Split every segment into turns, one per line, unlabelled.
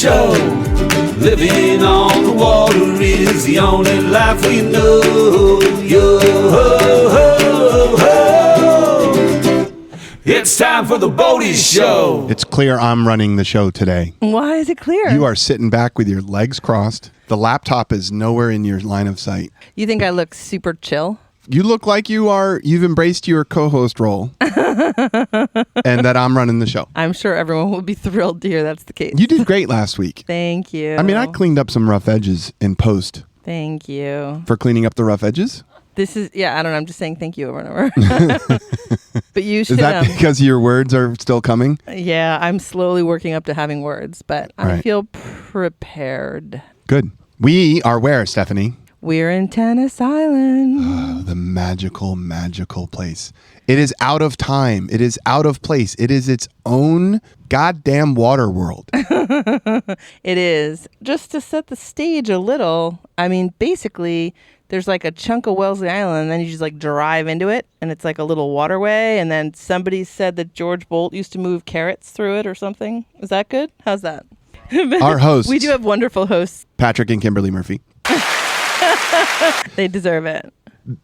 Show. Living on the water is the only life we know. Yo, ho, ho, ho. It's time for the Bodie Show.
It's clear I'm running the show today.
Why is it clear?
You are sitting back with your legs crossed. The laptop is nowhere in your line of sight.
You think I look super chill?
You look like you've embraced your co-host role and that I'm running the show.
I'm sure everyone will be thrilled to hear that's the case.
You did great last week.
Thank you.
I mean, I cleaned up some rough edges in post.
Thank you.
For cleaning up the rough edges?
This is, I don't know. I'm just saying thank you over and over. But you should.
Is that because your words are still coming?
Yeah, I'm slowly working up to having words, but I feel prepared.
Good. We are where, Stephanie?
We're in Tennis Island.
Oh, the magical, magical place. It is out of time. It is out of place. It is its own goddamn water world.
It is. Just to set the stage a little, I mean, basically, there's like a chunk of Wellesley Island, and then you just like drive into it, and it's like a little waterway, and then somebody said that George Bolt used to move carrots through it or something. Is that good? How's that?
Our hosts.
We do have wonderful hosts.
Patrick and Kimberly Murphy.
They deserve it.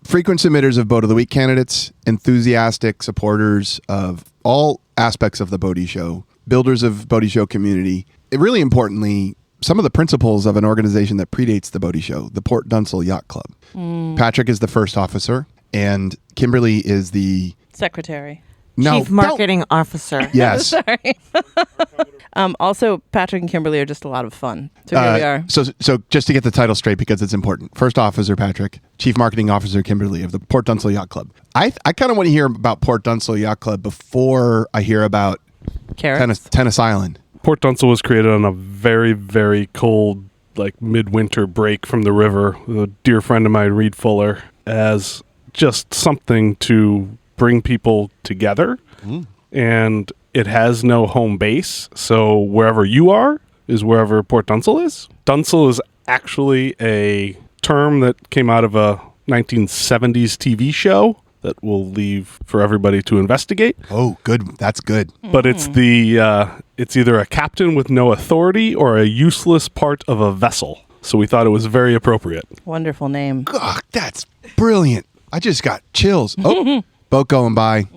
Frequent submitters of Boat of the Week candidates, enthusiastic supporters of all aspects of the Bodie Show, builders of Bodie Show community. Really importantly, some of the principles of an organization that predates the Bodie Show, the Port Dunsel Yacht Club. Patrick is the first officer, and Kimberly is the...
Secretary.
Chief Marketing Officer.
Yes.
Sorry. Also, Patrick and Kimberly are just a lot of fun. So here we are.
So just to get the title straight, because it's important. First Officer Patrick, Chief Marketing Officer Kimberly of the Port Dunsel Yacht Club. I kind of want to hear about Port Dunsel Yacht Club before I hear about Tennis Island.
Port Dunsel was created on a very, very cold, like midwinter break from the river with a dear friend of mine, Reed Fuller, as just something to bring people together. And it has no home base, so wherever you are is wherever Port Dunsel is. Dunsel is actually a term that came out of a 1970s TV show that we'll leave for everybody to investigate.
Oh, good. That's good.
But it's it's either a captain with no authority or a useless part of a vessel. So we thought it was very appropriate.
Wonderful name.
God, that's brilliant. I just got chills. Oh, boat going by.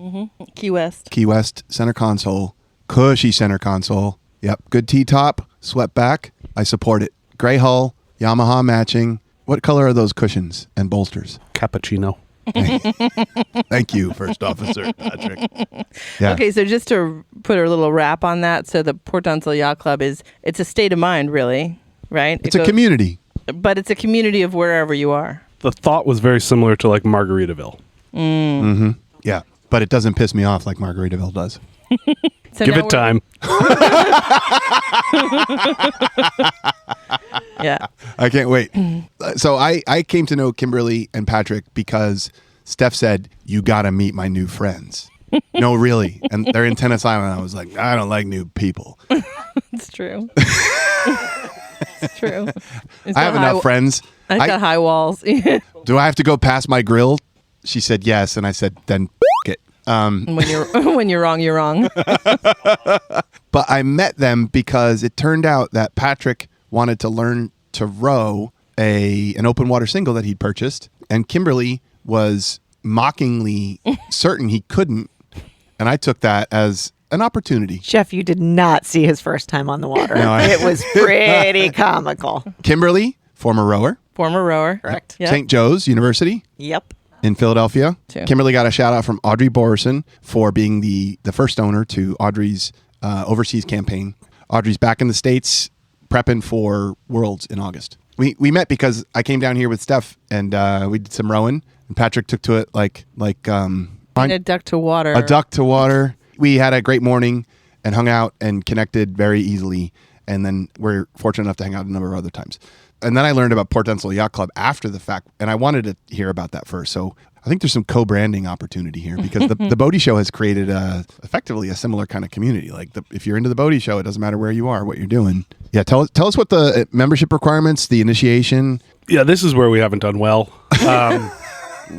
Key West.
Key West center console. Cushy center console. Yep. Good T-top. Swept back. I support it. Gray hull. Yamaha matching. What color are those cushions and bolsters?
Cappuccino.
Thank you, First Officer Patrick. Yeah.
Okay, so just to put a little wrap on that, so the Port Dunsel Yacht Club it's a state of mind, really, right?
It's a community.
But it's a community of wherever you are.
The thought was very similar to like Margaritaville.
Yeah, but it doesn't piss me off like Margaritaville does.
So
Give it time.
Yeah.
I can't wait. So I came to know Kimberly and Patrick because Steph said, you got to meet my new friends. No, really. And they're in Tennis Island. I was like, I don't like new people.
It's true. It's true.
I have enough friends.
I got high walls.
Do I have to go past my grill? She said yes. And I said, then it.
When you're wrong, you're wrong.
But I met them because it turned out that Patrick wanted to learn to row an open water single that he'd purchased, and Kimberly was mockingly certain he couldn't, and I took that as an opportunity.
Jeff, you did not see his first time on the water.
No,
it was pretty comical.
Kimberly, former rower.
Former rower.
Correct.
Yep.
St. Joe's University.
Yep.
In Philadelphia.
Too.
Kimberly got a shout out from Audrey Borison for being the first owner to Audrey's overseas campaign. Audrey's back in the States prepping for Worlds in August. We met because I came down here with Steph and we did some rowing, and Patrick took to it like
a duck to water.
A duck to water. We had a great morning and hung out and connected very easily, and then we're fortunate enough to hang out a number of other times. And then I learned about Port Dunsel Yacht Club after the fact, and I wanted to hear about that first. So I think there's some co-branding opportunity here because the Bodie Show has created effectively a similar kind of community. Like if you're into the Bodie Show, it doesn't matter where you are, what you're doing. Yeah, tell us what the membership requirements, the initiation.
Yeah, this is where we haven't done well.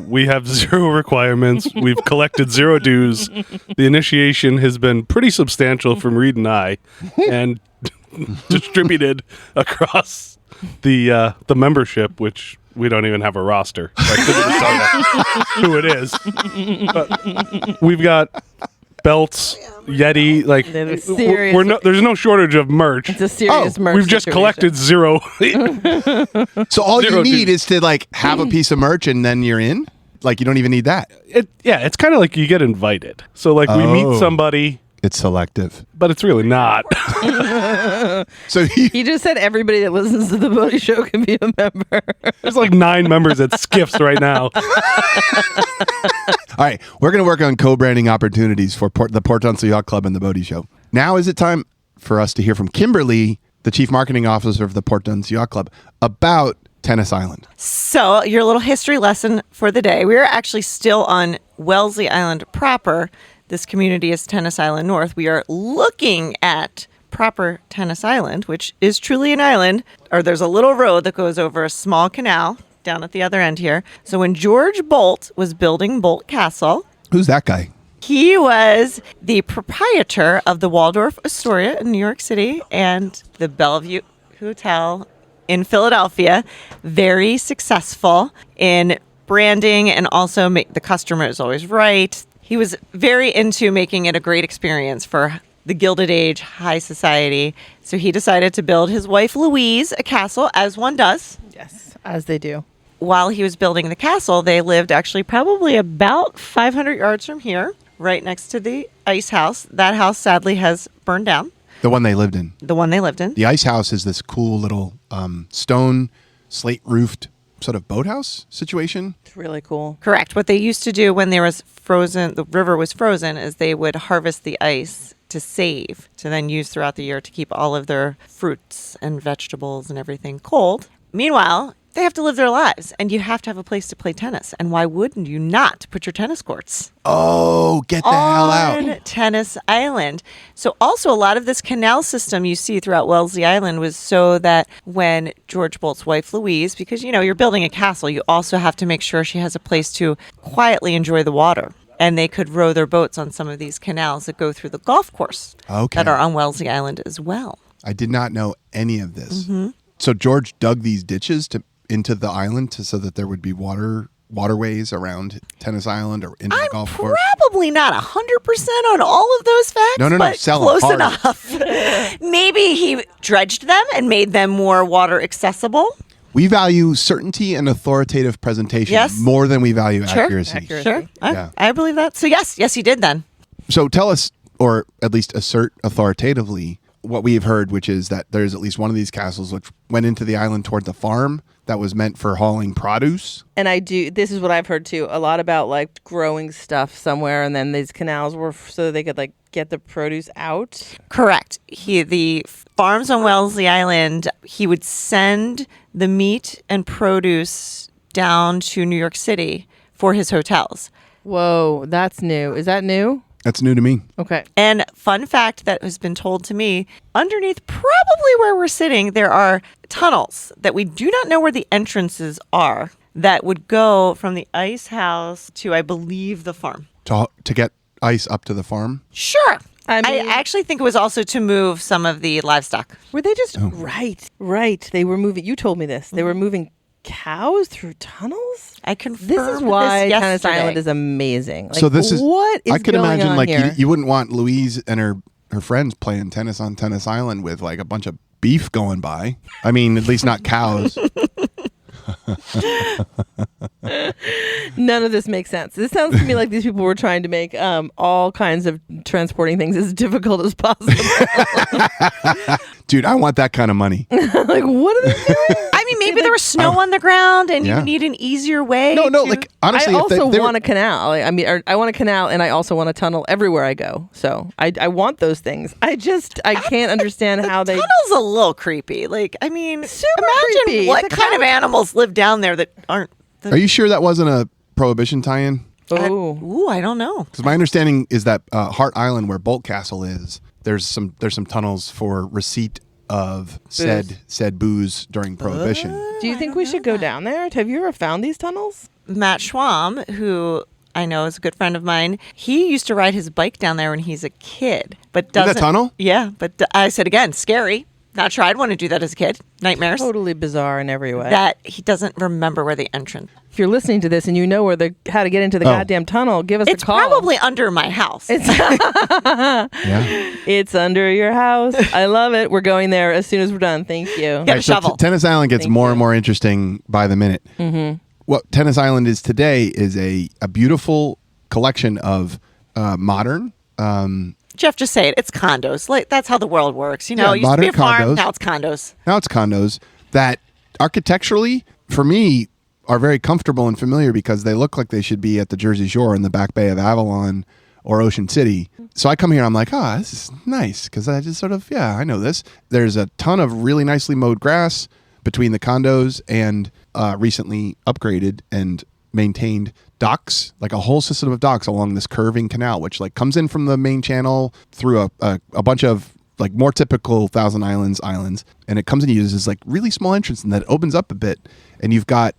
We have 0 requirements. We've collected 0 dues. The initiation has been pretty substantial from Reed and I. And distributed across the membership, which we don't even have a roster. So I couldn't even tell you who it is. But we've got belts, Yeti, like
They're serious.
there's no shortage of merch.
It's a serious merch.
We've just
situation.
collected zero.
So all you
Zero
need
dude.
is to like have a piece of merch and then you're in. Like you don't even need that.
It's kind of like you get invited. So like we meet somebody,
It's selective.
but it's really not.
So
He just said everybody that listens to the Bodie Show can be a member.
There's like 9 members at Skiffs right now.
all right, we're going to work on co-branding opportunities for the Port Tunstall Yacht Club and the Bodie Show. Now is it time for us to hear from Kimberly, the Chief Marketing Officer of the Port Tunstall Yacht Club, about Tennis Island.
So, your little history lesson for the day. We are actually still on Wellesley Island proper. This community is Tennis Island North. We are looking at proper Tennis Island, which is truly an island, or there's a little road that goes over a small canal down at the other end here. So when George Bolt was building Bolt Castle,
Who's that guy?
he was the proprietor of the Waldorf Astoria in New York City and the Bellevue Hotel in Philadelphia. Very successful in branding, and also the customer is always right. He was very into making it a great experience for the Gilded Age, high society. So he decided to build his wife Louise a castle, as one does.
Yes, as they do.
While he was building the castle, they lived actually probably about 500 yards from here, right next to the ice house. That house sadly has burned down,
The one they lived in.
the one they lived in.
The ice house is this cool little stone, slate-roofed sort of boathouse situation.
It's really cool.
Correct. What they used to do when there was frozen, the river was frozen, is they would harvest the ice to save, to then use throughout the year to keep all of their fruits and vegetables and everything cold. Meanwhile, they have to live their lives, and you have to have a place to play tennis. And why wouldn't you not put your tennis courts
Oh, get the hell
on
out.
Tennis Island? So also a lot of this canal system you see throughout Wellesley Island was so that when George Bolt's wife Louise, because you're building a castle, you also have to make sure she has a place to quietly enjoy the water. And they could row their boats on some of these canals that go through the golf course
Okay.
that are on Wellesley Island as well.
I did not know any of this. So George dug these ditches into the island so that there would be waterways around Tennis Island or into the
I'm
golf course.
probably not 100% on all of those facts.
No,
but
sell 'em
close
hard.
enough. Maybe he dredged them and made them more water accessible.
We value certainty and authoritative presentation
Yes.
more than we value
Sure.
accuracy.
Sure,
Yeah.
I believe that. So yes, he did then.
So tell us, or at least assert authoritatively, what we have heard, which is that there's at least one of these castles which went into the island toward the farm that was meant for hauling produce.
And this is what I've heard too, a lot about like growing stuff somewhere, and then these canals were so that they could like get the produce out.
Correct. The farms on Wellesley Island, he would send the meat and produce down to New York City for his hotels.
Whoa, that's new. Is that new?
That's new to me.
Okay.
And fun fact that has been told to me, underneath probably where we're sitting, there are tunnels that we do not know where the entrances are that would go from the ice house to, I believe, the farm.
To get ice up to the farm.
Sure.
I
I
mean-
actually think it was also to move some of the livestock.
Were they just right? They were moving. You told me this. They were moving cows through tunnels.
I confirmed
This is why
this
Tennis
yesterday.
Island is amazing. Like,
So this is
what is
I could
going
imagine
on
like
here?
you wouldn't want Louise and her friends playing tennis on Tennis Island with like a bunch of beef going by. I mean, at least not cows.
None of this makes sense. This sounds to me like these people were trying to make all kinds of transporting things as difficult as possible.
Dude, I want that kind of money.
Like, what are they doing?
I mean, maybe there was snow on the ground and
Yeah.
you need an easier way.
No,
to-
like honestly,
I
if they
also
were-
want a canal. I mean, I want a canal, and I also want a tunnel everywhere I go. So I want those things. I can't understand how they.
Tunnel's a little creepy. Like, I mean,
Super
imagine
creepy.
what
It's a
kind of
cow-
animals live down there that aren't.
Are you sure that wasn't a prohibition tie-in?
Oh,
Ooh, I don't know.
Because my understanding is that Hart Island, where Bolt Castle is, there's some tunnels for receipt of said booze during Prohibition.
do you think we should go down there? Have you ever found these tunnels?
Matt Schwam, who I know is a good friend of mine, he used to ride his bike down there when he's a kid, but
In
doesn't.
the tunnel?
Yeah, but I said again, scary. Not sure I'd want to do that as a kid. Nightmares.
Totally bizarre in every way.
That he doesn't remember where the entrance.
If you're listening to this and you know where how to get into the goddamn tunnel, give us a
It's
call.
probably under my house.
Yeah.
It's under your house. I love it. We're going there as soon as we're done. Thank you.
Get a shovel.
Tennis Island gets
Thank
more
you.
and more interesting by the minute. Mm-hmm. What Tennis Island is today is a beautiful collection of modern.
Jeff, just say it. It's condos. Like that's how the world works. You know, it used to be a
modern
farm.
condos.
Now it's condos.
Now it's condos that architecturally, for me, are very comfortable and familiar because they look like they should be at the Jersey Shore in the back bay of Avalon or Ocean City. So I come here, I'm like, this is nice because I just sort of, I know this. There's a ton of really nicely mowed grass between the condos and recently upgraded and maintained docks, like a whole system of docks along this curving canal, which like comes in from the main channel through a bunch of like more typical Thousand Islands, and it comes and uses this like really small entrance and that opens up a bit, and you've got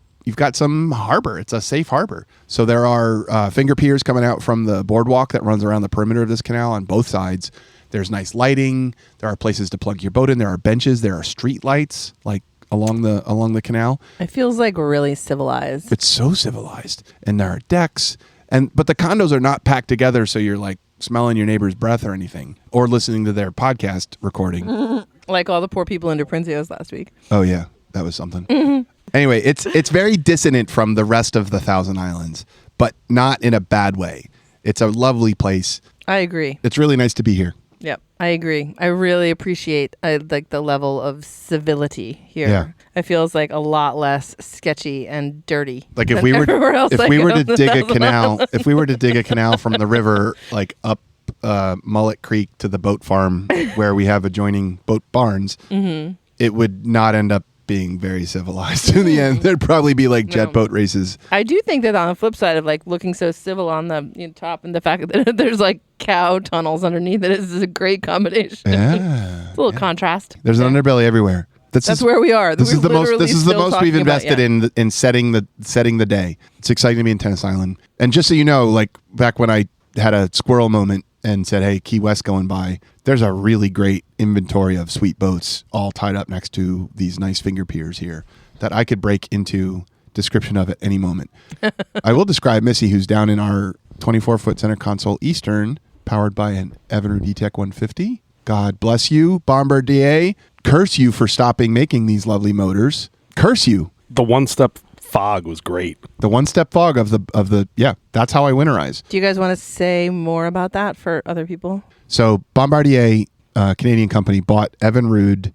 some harbor. It's a safe harbor. So there are finger piers coming out from the boardwalk that runs around the perimeter of this canal on both sides. There's nice lighting. There are places to plug your boat in. There are benches. There are street lights like along the canal.
It feels like we're really civilized.
It's so civilized, and there are decks. But the condos are not packed together, so you're like smelling your neighbor's breath or anything, or listening to their podcast recording.
Like all the poor people in DePrincio's last week.
Oh yeah, that was something. Anyway, it's very dissonant from the rest of the Thousand Islands, but not in a bad way. It's a lovely place.
I agree.
It's really nice to be here.
Yep, I agree. I really appreciate like the level of civility here.
Yeah.
It feels like a lot less sketchy and dirty.
Like if
than
we were
everywhere else I go
to
in the
dig a
Thousand
canal,
Islands.
if we were to dig a canal from the river like up Mullet Creek to the boat farm where we have adjoining boat barns, it would not end up being very civilized in the end. There'd probably be like jet boat races.
I do think that on the flip side of like looking so civil on the top and the fact that there's like cow tunnels underneath it is a great combination.
Yeah.
It's a little contrast.
There's an underbelly everywhere.
That's where we are.
This is the most. This is the most we've
about,
invested in setting the day. It's exciting to be in Tennis Island. And just so you know, like back when I had a squirrel moment and said, "Hey, Key West going by," there's a really great inventory of sweet boats all tied up next to these nice finger piers here that I could break into description of at any moment. I will describe Missy, who's down in our 24-foot center console Eastern, powered by an Evinrude E-Tec 150. God bless you, Bombardier. Curse you for stopping making these lovely motors. Curse you.
The one-step fog was great.
The one-step fog of the that's how I winterize.
Do you guys want to say more about that for other people?
So Bombardier, Canadian company, bought Evinrude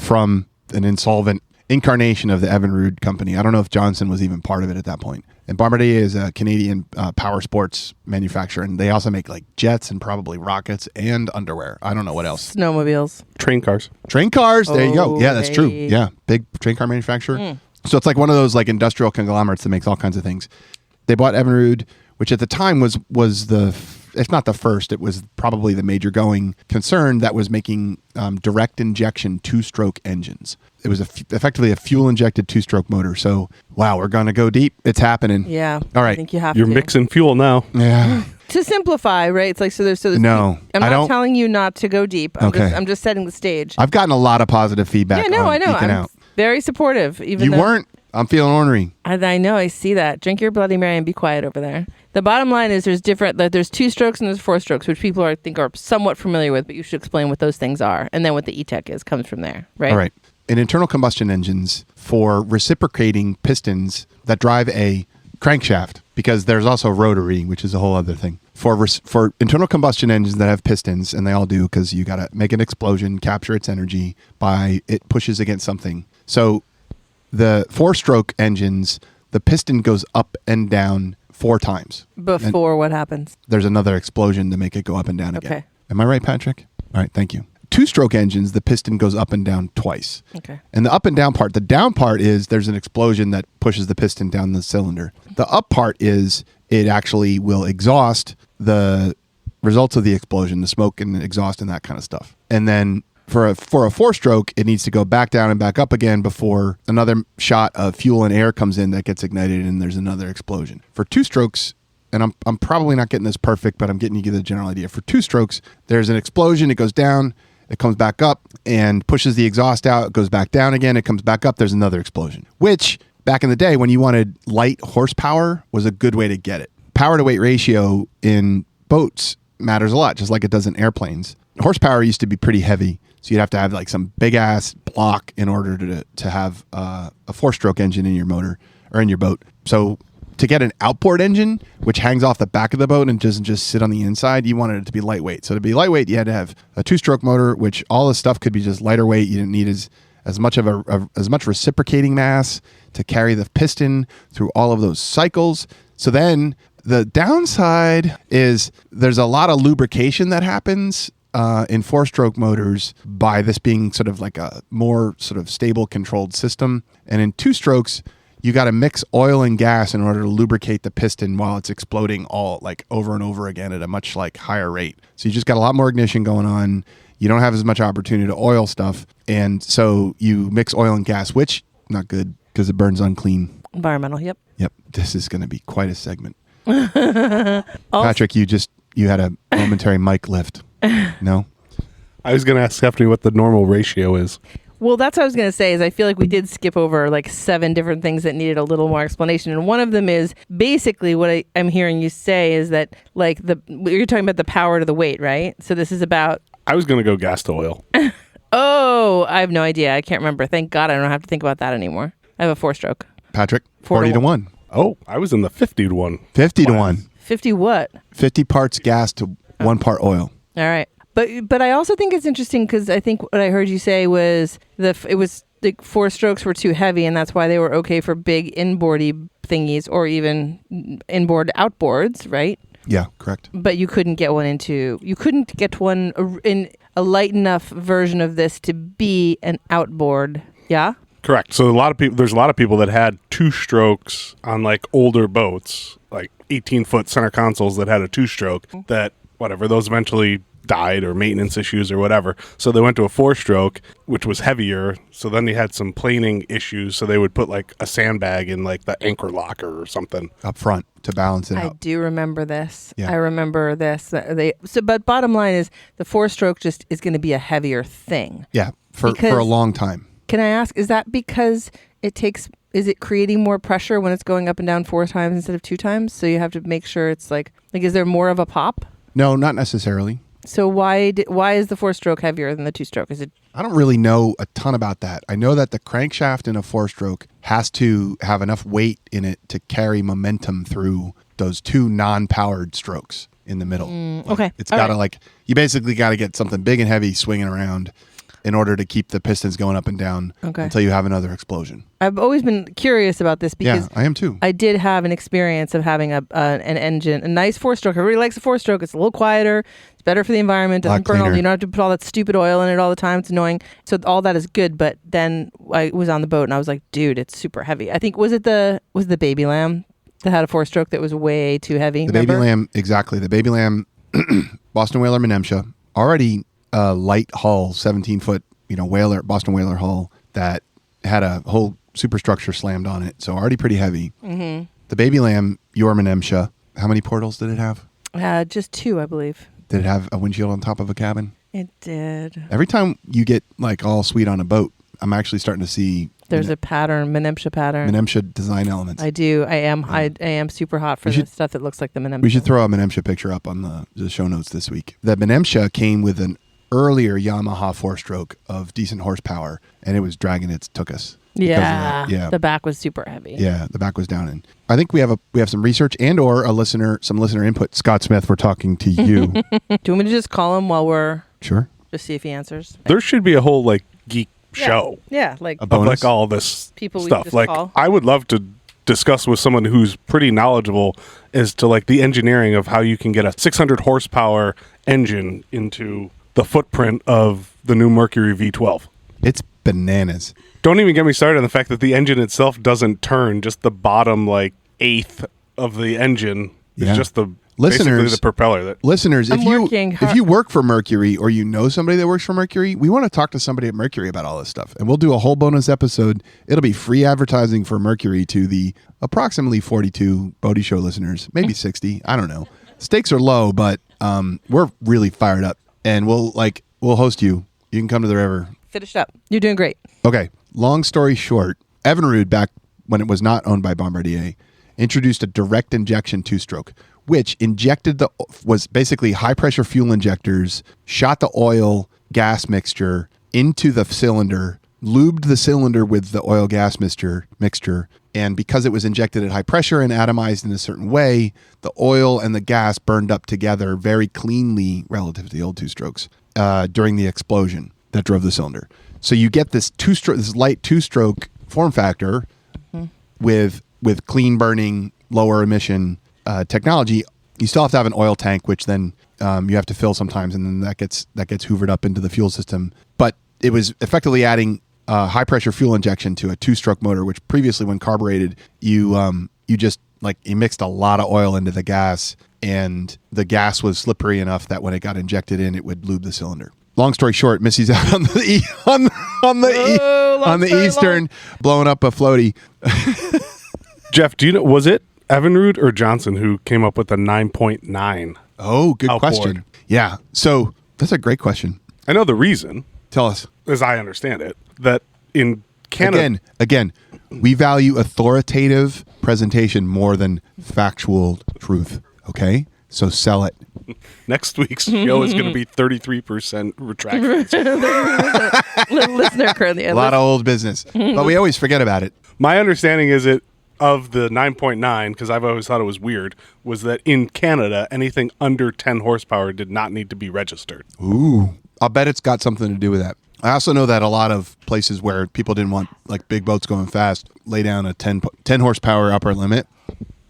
from an insolvent incarnation of the Evinrude company. I don't know if Johnson was even part of it at that point. And Bombardier is a Canadian power sports manufacturer, and they also make like jets and probably rockets and underwear. I don't know what else.
Snowmobiles.
Train cars.
Train cars. There you go.
Oh,
Yeah, that's true.
hey.
Yeah, big train car manufacturer. So it's like one of those like industrial conglomerates that makes all kinds of things. They bought Evinrude, which at the time was the, if not the first, it was probably the major going concern that was making direct injection two-stroke engines. It was effectively a fuel-injected two-stroke motor. So, wow, we're going to go deep. It's happening.
Yeah.
All right.
I think you have
You're
to.
mixing fuel now.
Yeah.
To simplify, right? It's like so there's
No,
I'm
I
not
don't-
telling you not to go deep.
Okay.
I'm just setting the stage.
I've gotten a lot of positive feedback.
Yeah, no,
on
I know.
Eking
I'm
Out.
very supportive. Even
You
though
weren't. I'm feeling ornery.
I know. I see that. Drink your Bloody Mary and be quiet over there. The bottom line is there's different. There's two strokes and there's four strokes, which people I think are somewhat familiar with. But you should explain what those things are, and then what the E-Tec is comes from there, right?
All right. In internal combustion engines for reciprocating pistons that drive a crankshaft, because there's also rotary, which is a whole other thing. For internal combustion engines that have pistons, and they all do, because you got to make an explosion, capture its energy by it pushes against something. So the four-stroke engines, the piston goes up and down 4 times.
Before what happens?
There's another explosion to make it go up and down again.
Okay.
Am I right, Patrick? All right, thank you. Two-stroke engines, the piston goes up and down twice.
Okay.
And the up and down part, the down part is there's an explosion that pushes the piston down the cylinder. The up part is it actually will exhaust the results of the explosion, the smoke and exhaust and that kind of stuff. And then for a 4-stroke, it needs to go back down and back up again before another shot of fuel and air comes in that gets ignited and there's another explosion. For 2 strokes, and I'm probably not getting this perfect, but I'm getting you the general idea. For 2 strokes, there's an explosion, it goes down, it comes back up and pushes the exhaust out. It goes back down again. It comes back up. There's another explosion, which back in the day when you wanted light horsepower was a good way to get it. Power to weight ratio in boats matters a lot, just like it does in airplanes. Horsepower used to be pretty heavy, so you'd have to have like some big ass block in order to have a 4-stroke engine in your motor or in your boat. So to get an outboard engine, which hangs off the back of the boat and doesn't just sit on the inside, you wanted it to be lightweight. So to be lightweight, you had to have a 2-stroke motor, which all the stuff could be just lighter weight. You didn't need as much of as much reciprocating mass to carry the piston through all of those cycles. So then the downside is there's a lot of lubrication that happens in 4-stroke motors by this being sort of like a more sort of stable controlled system. And in 2-strokes, you got to mix oil and gas in order to lubricate the piston while it's exploding all like over and over again at a much like higher rate. So you just got a lot more ignition going on. You don't have as much opportunity to oil stuff. And so you mix oil and gas, which not good because it burns unclean.
Environmental, yep.
Yep. This is going to be quite a segment. Patrick, you had a momentary mic lift. No?
I was going to ask Stephanie what the normal ratio is.
Well, that's what I was going to say is I feel like we did skip over like 7 different things that needed a little more explanation. And one of them is basically what I'm hearing you say is that like you're talking about the power to the weight, right? So this is about...
I was going to go gas to oil.
Oh, I have no idea. I can't remember. Thank God I don't have to think about that anymore. I have a 4-stroke.
Patrick, 40 to 1.
Oh, I was in the 50 to 1.
50 to 1.
50 what?
50 parts gas to 1 part oil.
All right. But I also think it's interesting because I think what I heard you say was the 4-strokes were too heavy and that's why they were okay for big inboardy thingies or even inboard outboards, right?
Yeah, correct.
But you couldn't get one in a light enough version of this to be an outboard. Yeah?
Correct. So there's a lot of people that had 2-strokes on like older boats, like 18-foot center consoles that had a 2-stroke that whatever, those eventually died or maintenance issues or whatever. So they went to a 4-stroke, which was heavier. So then they had some planing issues. So they would put like a sandbag in like the anchor locker or something
up front to balance it out.
I do remember this.
Yeah.
I remember this. But bottom line is the 4-stroke just is going to be a heavier thing.
Yeah, for a long time. Can
I ask, is that because is it creating more pressure when it's going up and down 4 times instead of 2 times? So you have to make sure it's like is there more of a pop?
No, not necessarily.
So why is the 4-stroke heavier than the 2-stroke? Is it?
I don't really know a ton about that. I know that the crankshaft in a 4-stroke has to have enough weight in it to carry momentum through those 2 non-powered strokes in the middle.
Okay.
It's got to you basically got to get something big and heavy swinging around in order to keep the pistons going up and down until you have another explosion.
I've always been curious about this because
I am too.
I did have an experience of having an engine, a nice 4-stroke. Everybody likes a 4-stroke. It's a little quieter. It's better for the environment. Doesn't burn all. You don't have to put all that stupid oil in it all the time. It's annoying. So all that is good. But then I was on the boat and I was like, dude, it's super heavy. I think was the Baby Lamb that had a 4-stroke that was way too heavy?
Baby Lamb, exactly. The Baby Lamb, Boston Whaler Menemsha, already light hull, 17-foot, whaler, Boston Whaler hull that had a whole superstructure slammed on it. So already pretty heavy. Mm-hmm. The Baby Lamb, your Menemsha, how many portals did it have?
Just 2, I believe.
Did it have a windshield on top of a cabin?
It did.
Every time you get like all sweet on a boat, I'm actually starting to see
there's a pattern, Menemsha pattern.
Menemsha design elements.
I do. I am super hot for the stuff that looks like the Menemsha.
We should throw a Menemsha picture up on the show notes this week. The Menemsha came with an earlier Yamaha 4-stroke of decent horsepower, and it was dragging its took us.
Yeah. The back was super heavy.
Yeah, the back was down. And I think we have some research and or some listener input. Scott Smith, we're talking to you.
Do you want me to just call him while we're
sure?
Just see if he answers.
There should be a whole like geek show.
Yeah, like
a bonus?
Of like all this
people
stuff. Like
call.
I would love to discuss with someone who's pretty knowledgeable as to like the engineering of how you can get a 600 horsepower engine into the footprint of the new Mercury V12.
It's bananas.
Don't even get me started on the fact that the engine itself doesn't turn. Just the bottom like eighth of the engine is just the basically the propeller.
Listeners, if you work for Mercury or you know somebody that works for Mercury, we want to talk to somebody at Mercury about all this stuff. And we'll do a whole bonus episode. It'll be free advertising for Mercury to the approximately 42 Bodie Show listeners, maybe 60. I don't know. Stakes are low, but we're really fired up. And we'll host you You can come to the river.
Finished up. You're doing great.
Okay. Long story short, Evinrude, back when it was not owned by Bombardier, introduced a direct injection two-stroke, which was basically high-pressure fuel injectors, shot the oil gas mixture into the cylinder, lubed the cylinder with the oil gas mixture, and because it was injected at high pressure and atomized in a certain way, the oil and the gas burned up together very cleanly relative to the old two-strokes during the explosion that drove the cylinder. So you get this light two-stroke form factor with clean burning, lower emission technology. You still have to have an oil tank, which then you have to fill sometimes, and then that gets hoovered up into the fuel system. But it was effectively adding high pressure fuel injection to a two-stroke motor, which previously, when carbureted, you just you mixed a lot of oil into the gas, and the gas was slippery enough that when it got injected in, it would lube the cylinder. Long story short, Missy's out on the eastern, blowing up a floaty.
Jeff, do you know, was it Evinrude or Johnson who came up with the 9.9?
Oh, good
outboard?
question. Yeah. So that's a great question.
I know the reason,
Tell us.
as I understand it, that in Canada...
Again, we value authoritative presentation more than factual truth. Okay? So sell it.
Next week's show is going to be 33% retraction.
Listener currently.
A lot of old business. But we always forget about it.
My understanding is of the 9.9, because I've always thought it was weird, was that in Canada, anything under 10 horsepower did not need to be registered.
Ooh. I'll bet it's got something to do with that. I also know that a lot of places where people didn't want big boats going fast lay down a 10 horsepower upper limit.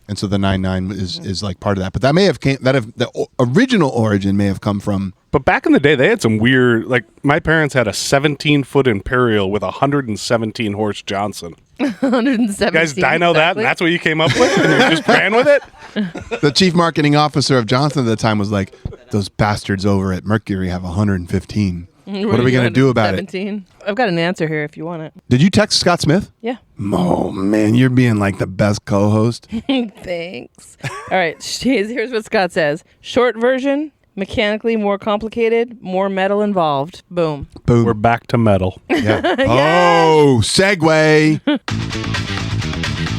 And so the 9.9 is part of that. But that may have the original origin may have come from.
But back in the day, they had some weird, my parents had a 17-foot Imperial with a 117 horse Johnson.
117.
You guys dyno that, and that's what you came up with, and you just ran with it?
The chief marketing officer of Johnson at the time was like, those bastards over at Mercury have 115. What are we going to do about it?
I've got an answer here if you want it.
Did you text Scott Smith?
Yeah.
Oh, man, you're being like the best co-host.
Thanks. All right. Here's what Scott says. Short version, mechanically more complicated, more metal involved. Boom.
Boom.
We're back to metal.
Yeah. Oh, segue.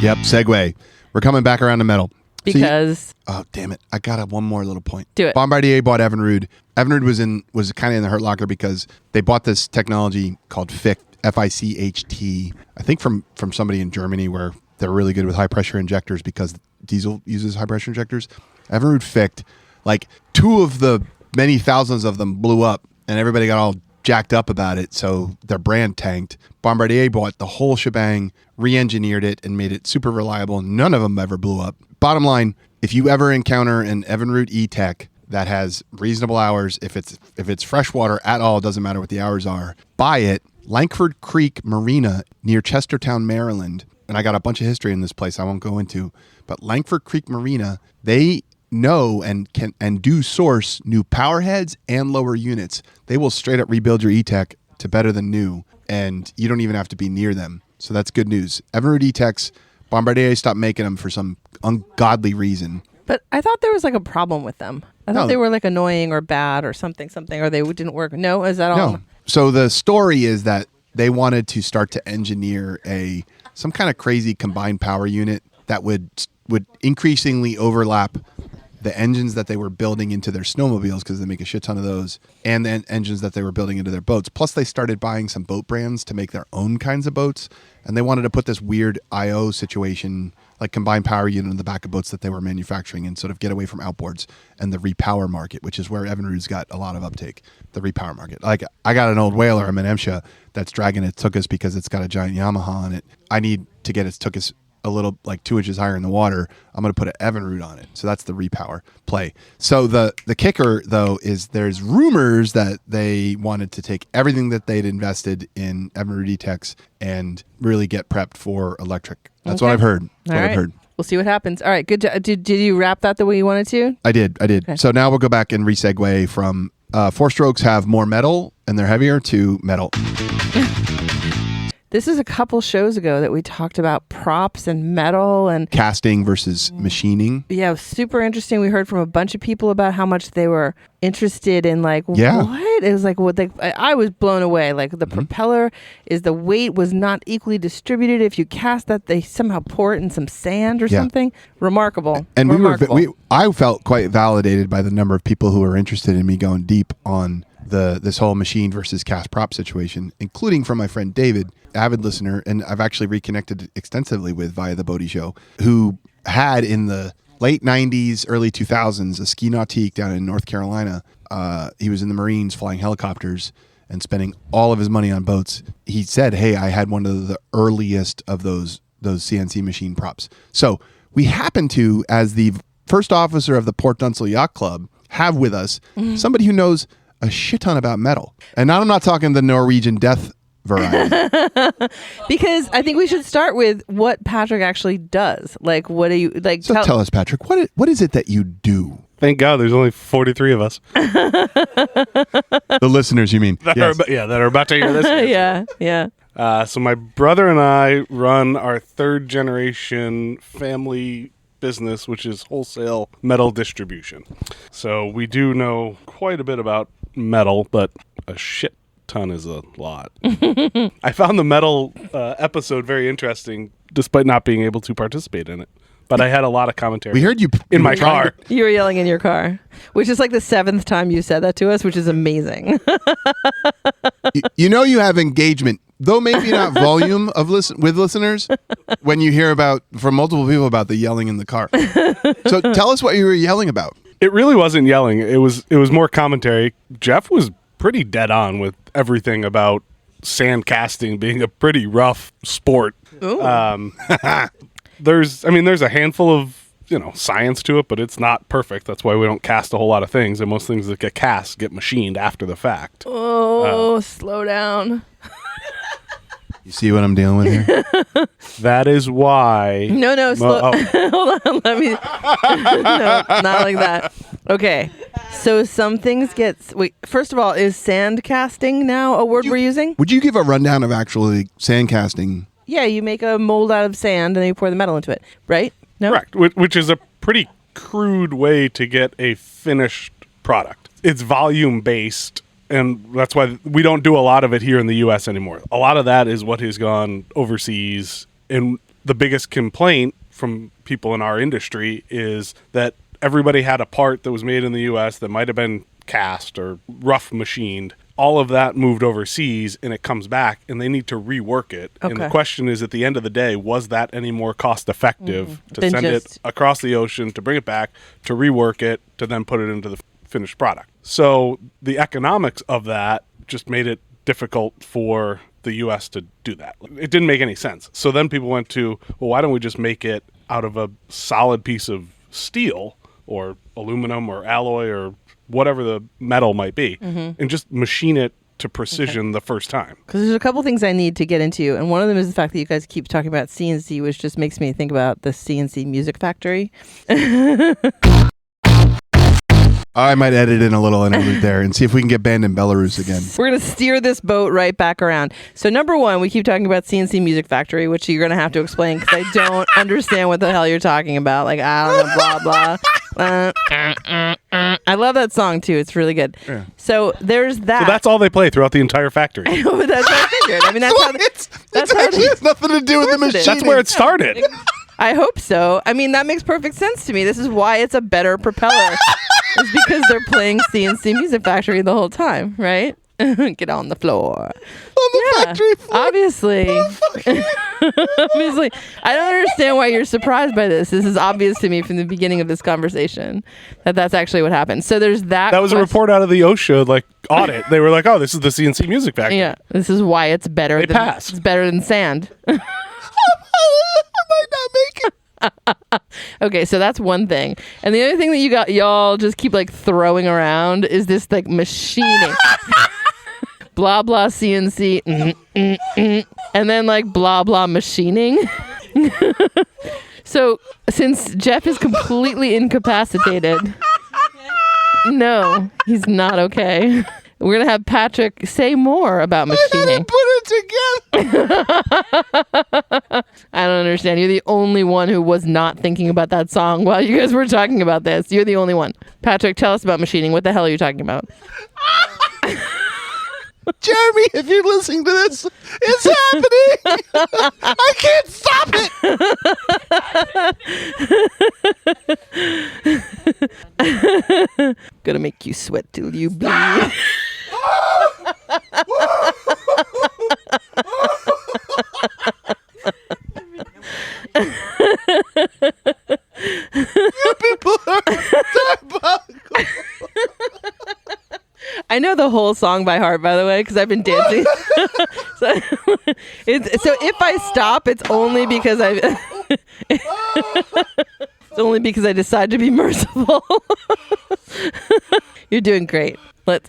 Yep, segue. We're coming back around to metal.
Because
oh, damn it. I got one more little point.
Do it.
Bombardier bought Evinrude. Evinrude was kind of in the hurt locker because they bought this technology called FICT, F-I-C-H-T, I think from somebody in Germany where they're really good with high pressure injectors because diesel uses high pressure injectors. Evinrude FICT, two of the many thousands of them blew up and everybody got all jacked up about it, so their brand tanked. Bombardier bought the whole shebang, re-engineered it, and made it super reliable. None of them ever blew up. Bottom line, if you ever encounter an Evinrude E-Tec that has reasonable hours, if it's freshwater at all, it doesn't matter what the hours are, buy it. Lankford Creek Marina near Chestertown, Maryland, and I got a bunch of history in this place I won't go into, but Lankford Creek Marina, they know and do source new power heads and lower units. They will straight up rebuild your E-Tec to better than new, and you don't even have to be near them. So that's good news. Evinrude E-Tecs, Bombardier stopped making them for some ungodly reason.
But I thought there was a problem with them. I thought they were annoying or bad or something, or they didn't work. No, is that all?
No. So the story is that they wanted to start to engineer some kind of crazy combined power unit that would increasingly overlap the engines that they were building into their snowmobiles, because they make a shit ton of those, and the engines that they were building into their boats. Plus, they started buying some boat brands to make their own kinds of boats, and they wanted to put this weird I/O situation, like combined power unit in the back of boats that they were manufacturing, and sort of get away from outboards and the repower market, which is where Evinrude's got a lot of uptake, the repower market. I got an old whaler, a Menemsha, that's dragging its tuchus because it's got a giant Yamaha on it. I need to get its tuchus a little 2 inches higher in the water. I'm going to put an Evinrude on it. So that's the repower play. So the kicker, though, is there's rumors that they wanted to take everything that they'd invested in Evinrude E-Tecs and really get prepped for electric. That's what I've heard. That's what I've heard.
We'll see what happens. All right, good job. Did you wrap that the way you wanted to?
I did. Okay. So now we'll go back and resegue from four strokes have more metal and they're heavier to metal.
This is a couple shows ago that we talked about props and metal and
Casting versus machining.
yeah, it was super interesting. We heard from a bunch of people about how much they were interested in what? It was like what I was blown away. Like the propeller the weight was not equally distributed. If you cast that, they somehow pour it in some sand or something. Remarkable.
And
Remarkable.
I felt quite validated by the number of people who were interested in me going deep on this whole machine versus cast prop situation, including from my friend David, avid listener, and I've actually reconnected extensively with via the Bodie Show, who had in the late 90s, early 2000s, a ski nautique down in North Carolina. He was in the Marines flying helicopters and spending all of his money on boats. He said, hey, I had one of the earliest of those CNC machine props. So we happen to, as the first officer of the Port Dunsel Yacht Club, have with us somebody who knows a shit ton about metal. And now I'm not talking the Norwegian death variety.
Because I think we should start with what Patrick actually does. Like, what do you like?
So tell us, Patrick, what is it that you do?
Thank God there's only 43 of us.
The listeners, you mean?
That are about to hear this.
yeah.
So my brother and I run our third generation family business, which is wholesale metal distribution. So we do know quite a bit about metal, but a shit ton is a lot. I found the metal episode very interesting, despite not being able to participate in it. But I had a lot of commentary.
We heard you
in my car.
You were yelling in your car, which is like the 7th time you said that to us, which is amazing.
You know you have engagement, though maybe not volume of with listeners, when you hear from multiple people about the yelling in the car. So tell us what you were yelling about.
It really wasn't yelling. It was more commentary. Jeff was pretty dead on with everything about sand casting being a pretty rough sport. There's a handful of science to it, but it's not perfect. That's why we don't cast a whole lot of things, and most things that get cast get machined after the fact.
Oh, slow down.
You see what I'm dealing with here?
That is why.
No, slow. Hold on, let me. No, not like that. Okay, so some things wait. First of all, is sand casting now a word we're using?
Would you give a rundown of actually sand casting?
Yeah, you make a mold out of sand and then you pour the metal into it, right? No?
Correct, which is a pretty crude way to get a finished product. It's volume based, and that's why we don't do a lot of it here in the U.S. anymore. A lot of that is what has gone overseas, and the biggest complaint from people in our industry is that everybody had a part that was made in the U.S. that might have been cast or rough machined. All of that moved overseas, and it comes back, and they need to rework it.
Okay.
And the question is, at the end of the day, was that any more cost effective to send it across the ocean, to bring it back, to rework it, to then put it into the finished product? So the economics of that just made it difficult for the U.S. to do that. It didn't make any sense. So then people went to, well, why don't we just make it out of a solid piece of steel or aluminum or alloy or whatever the metal might be, and just machine it to precision the first time.
Because there's a couple things I need to get into, and one of them is the fact that you guys keep talking about CNC, which just makes me think about the CNC Music Factory.
I might edit in a little interlude there and see if we can get banned in Belarus again.
We're going to steer this boat right back around. So number one, we keep talking about CNC Music Factory, which you're going to have to explain because I don't understand what the hell you're talking about. Like, I don't know, blah, blah. I love that song, too. It's really good. Yeah. So there's that.
So that's all they play throughout the entire factory.
I know, but that's what I figured. I mean, that's how
it actually has nothing to do with the machine.
That's where it started.
I hope so. I mean, that makes perfect sense to me. This is why it's a better propeller. It's because they're playing CNC Music Factory the whole time, right? Get on the floor.
On the factory floor.
Obviously. Obviously. I don't understand why you're surprised by this. This is obvious to me from the beginning of this conversation that that's actually what happened. So there's that.
That was a report out of the OSHA audit. They were like, oh, this is the CNC Music Factory.
Yeah. This is why it's better. It's better than sand.
I might not make it.
Okay, so that's one thing. And the other thing that y'all just keep throwing around is this machining. Blah blah CNC and then blah blah machining. So since Jeff is completely incapacitated, no, he's not okay. We're gonna have Patrick say more about machining.
Put a together.
I don't understand. You're the only one who was not thinking about that song while you guys were talking about this. You're the only one. Patrick, tell us about machining. What the hell are you talking about?
Jeremy, if you're listening to this, it's happening. I can't stop it.
Gonna make you sweat till you bleed.
People are diabolical.
I know the whole song by heart, by the way, because I've been dancing. so if I stop, it's only because it's only because I decide to be merciful. You're doing great.
I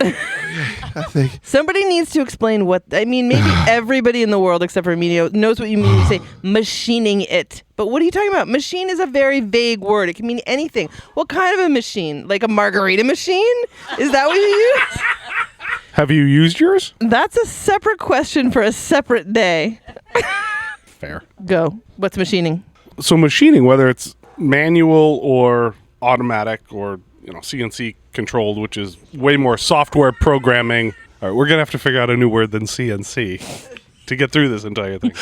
think
Somebody needs to explain what I mean. Maybe everybody in the world except for me knows what you mean when you say machining it. But what are you talking about? Machine is a very vague word. It can mean anything. What kind of a machine? Like a margarita machine? Is that what you use?
Have you used yours?
That's a separate question for a separate day.
Fair.
Go. What's machining?
So machining, whether it's manual or automatic or CNC controlled, which is way more software programming. All right, we're gonna have to figure out a new word than CNC to get through this entire thing.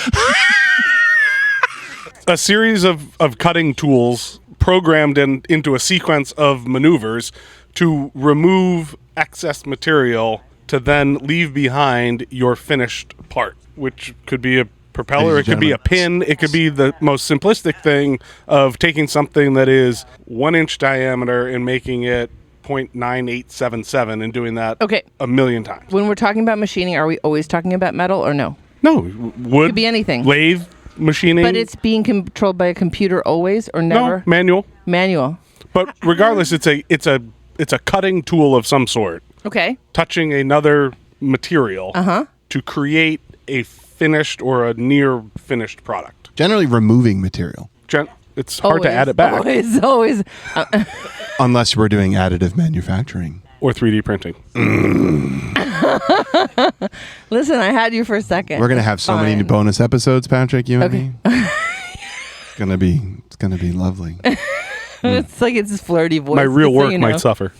A series of cutting tools programmed into a sequence of maneuvers to remove excess material to then leave behind your finished part, which could be a propeller,
Ladies
it
and
could be a
gentlemen.
pin, it could be the most simplistic thing of taking something that is 1 inch diameter and making it 0.9877 and doing that
Okay.
a million times.
When we're talking about machining, are we always talking about metal or no?
No, wood,
Could be anything.
lathe, machining.
But it's being controlled by a computer always or never?
no manual.
Manual.
But regardless, it's a cutting tool of some sort,
Okay.
touching another material to create a finished or a near finished product.
generally removing material,
It's hard to add it back.
Always.
unless we're doing additive manufacturing.
Or 3D printing.
Listen, I had you for a second.
We're gonna have so many
Fine.
bonus episodes, Patrick. You and
Okay.
me. It's gonna be lovely.
It's like it's this flirty voice.
My real
just so
work
you know.
might suffer.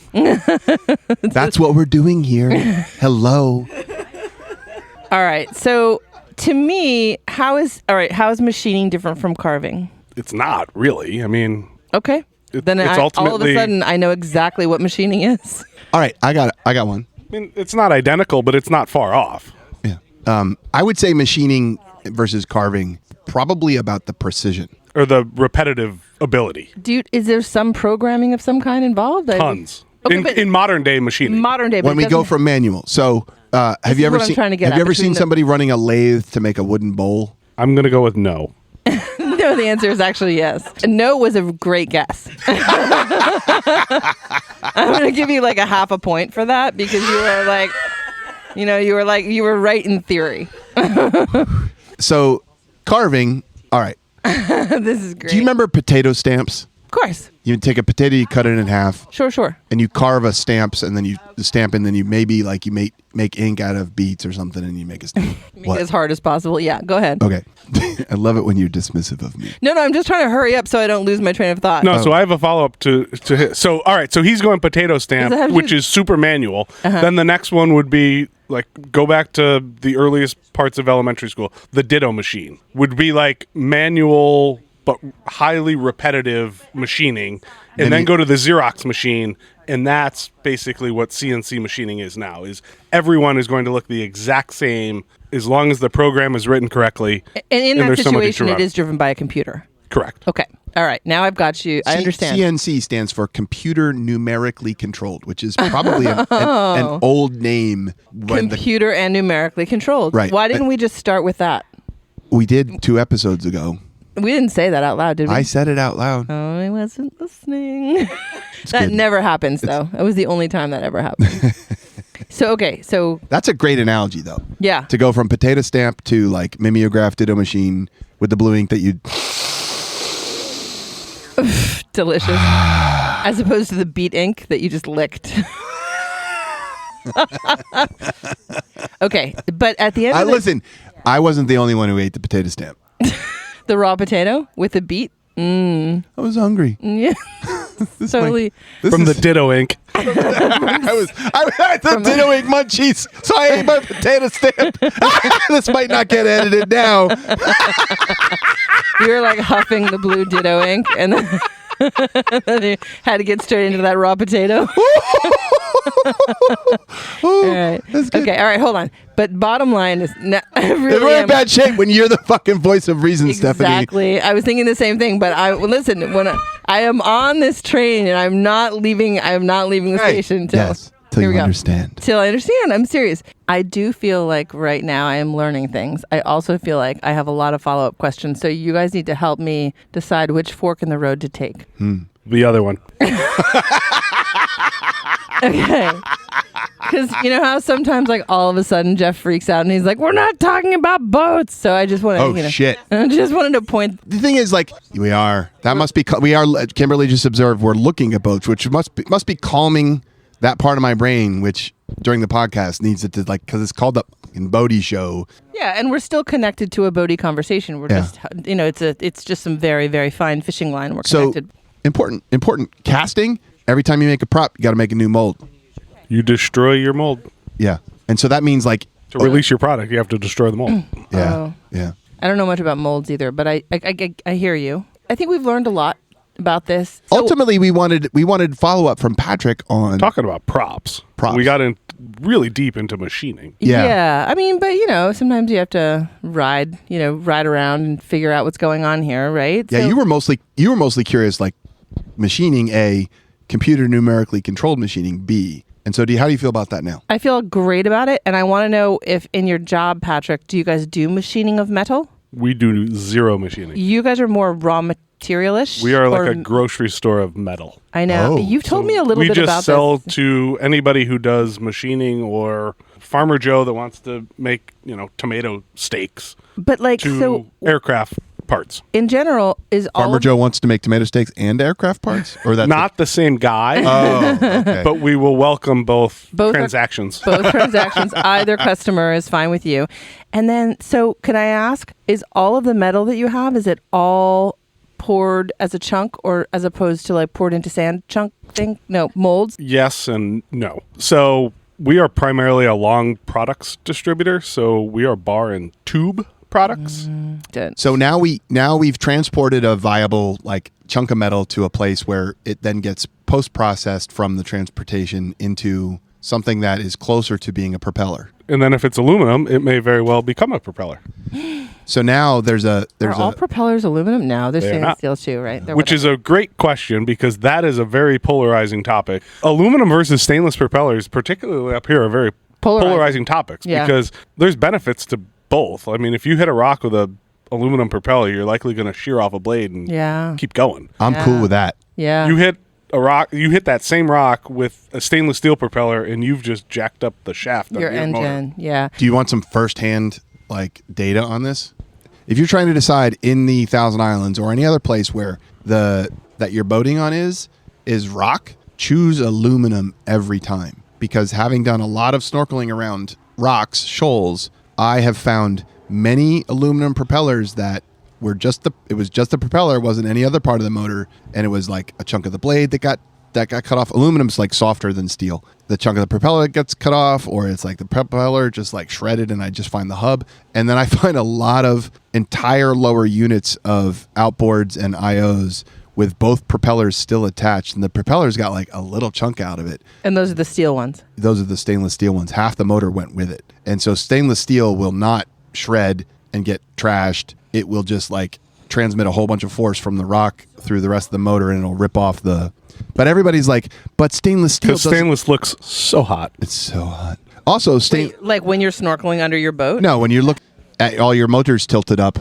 That's what we're doing here. Hello.
All right. So to me, how is machining different from carving?
It's not really. I mean,
Okay. Then
it's
all of a
ultimately-
sudden I know exactly what machining is.
All right, I got one.
it's not identical, but it's not far off.
Yeah. I would say machining versus carving, probably about the precision.
Or the repetitive ability.
Dude, is there some programming of some kind involved?
Tons.
Okay, but
in modern day machining.
modern day. but
When
it
we go
doesn't-
from manual, so have
This
you
is
ever
what I'm
seen?
trying to get
Have you
at
ever
between
seen
the-
somebody running a lathe to make a wooden bowl?
I'm going to go with no.
No, the answer is actually yes. No was a great guess. I'm going to give you like a half a point for that because you were like, you were right in theory.
So carving. All right.
This is great.
Do you remember potato stamps?
Of course.
You take a potato, you cut it in half,
Sure.
and you carve a stamps, and then you stamp, and then you maybe like you make ink out of beets or something, and you make a stamp.
Make it as hard as possible. Yeah, go ahead.
Okay. I love it when you're dismissive of me.
No, I'm just trying to hurry up so I don't lose my train of thought.
No, so I have a follow-up to his. So, all right, so he's going potato stamp,
Does it have
which
to-
is super manual. Then the next one would be, like, go back to the earliest parts of elementary school. The ditto machine would be, like, manual but highly repetitive machining. And then go to the Xerox machine, and that's basically what CNC machining is now, is everyone is going to look the exact same as long as the program is written correctly.
And in that
there's somebody to
situation, it
run.
is driven by a computer.
Correct.
Okay. All right. Now I've got you. I understand.
CNC stands for computer numerically controlled, which is probably an old name. When
Computer and numerically controlled.
Right.
Why didn't we just start with that?
we did 2 episodes ago.
We didn't say that out loud, did we?
I said it out loud.
Oh, I wasn't listening. That
good.
never happens, though. That was the only time that ever happened. So
That's a great analogy, though.
yeah.
To go from potato stamp to like mimeograph ditto machine with the blue ink that you.
Delicious. As opposed to the beet ink that you just licked. Okay, but at the end of
Listen, I wasn't the only one who ate the potato stamp.
the raw potato with the beet.
I was hungry.
Yeah. Totally.
From the Ditto Ink.
I had the Ditto Ink munchies, so I ate my potato stamp. This might not get edited now.
You were like huffing the blue Ditto ink, and then, and then you had to get straight into that raw potato. All right. Okay. All right. Hold on. But bottom line is,
They're really in bad shape when you're the fucking voice of reason, Stephanie.
Exactly. I was thinking the same thing. But listen. When I am on this train and I'm not leaving. I am not leaving the station until.
Yes. Till you understand.
Till I understand. I'm serious. I do feel like right now I am learning things. I also feel like I have a lot of follow-up questions. So you guys need to help me decide which fork in the road to take.
The other one.
Okay. Because you know how sometimes like all of a sudden Jeff freaks out and he's like, we're not talking about boats. So I just want to,
Oh, shit.
I just wanted to point.
The thing is, like, we are. That must be. We are. Kimberly just observed. We're looking at boats, which must be calming that part of my brain, which during the podcast needs it to because it's called the Boaty Show.
Yeah, and we're still connected to a boaty conversation. We're just, it's just some very, very fine fishing line. We're connected.
So important casting. Every time you make a prop, you got to make a new mold.
You destroy your mold.
Yeah, and so that means like
to release your product, you have to destroy the mold.
Yeah, yeah.
I don't know much about molds either, but I hear you. I think we've learned a lot about this. So,
ultimately, we wanted follow up from Patrick on
talking about props. We got in really deep into machining.
Yeah.
I mean, but sometimes you have to ride around and figure out what's going on here, right?
Yeah,
So,
you were mostly curious, like machining A, computer numerically controlled machining B. And so how do you feel about that now?
I feel great about it, and I want to know if in your job, Patrick, do you guys do machining of metal?
We do zero machining.
You guys are more raw materialish.
We are like a grocery store of metal.
I know.
Oh.
You've told me a little bit about this.
We just sell to anybody who does machining or Farmer Joe that wants to make, tomato steaks.
But
to aircraft parts.
In general, is
Farmer Joe wants to make tomato steaks and aircraft parts? Or that's
not the same guy.
Oh, okay.
But we will welcome both transactions.
Both transactions. Either customer is fine with you. And then, so can I ask, is all of the metal that you have, is it all poured as a chunk or as opposed to like poured into sand chunk thing? No, molds?
Yes and no. So we are primarily a long products distributor. So we are bar and tube products.
So now we've transported a viable like chunk of metal to a place where it then gets post-processed from the transportation into something that is closer to being a propeller.
And then if it's aluminum, it may very well become a propeller.
So now
Are all propellers aluminum? No, they're
They are
stainless
not.
steel too, right?
Which is a great question because that is a very polarizing topic. Aluminum versus stainless propellers, particularly up here, are very polarizing topics because there's benefits to both. I mean, if you hit a rock with a aluminum propeller, you're likely going to shear off a blade and keep going.
I'm cool with that.
Yeah.
You hit a rock, you hit that same rock with a stainless steel propeller and you've just jacked up the shaft of your
engine.
motor.
Yeah.
Do you want some firsthand like data on this? If you're trying to decide in the Thousand Islands or any other place where that you're boating on is rock, choose aluminum every time. Because having done a lot of snorkeling around rocks, shoals, I have found many aluminum propellers that were it was just the propeller, wasn't any other part of the motor, and it was like a chunk of the blade that got cut off. Aluminum's like softer than steel. The chunk of the propeller gets cut off, or it's like the propeller just like shredded and I just find the hub. And then I find a lot of entire lower units of outboards and IOs with both propellers still attached, and the propeller's got like a little chunk out of it.
And those are the steel ones.
Those are the stainless steel ones. Half the motor went with it. And so stainless steel will not shred and get trashed. It will just like transmit a whole bunch of force from the rock through the rest of the motor, and it'll rip off the... But everybody's like, but stainless steel...
Because stainless looks so hot.
It's so hot. Also,
like when you're snorkeling under your boat?
No, when you look at all your motors tilted up,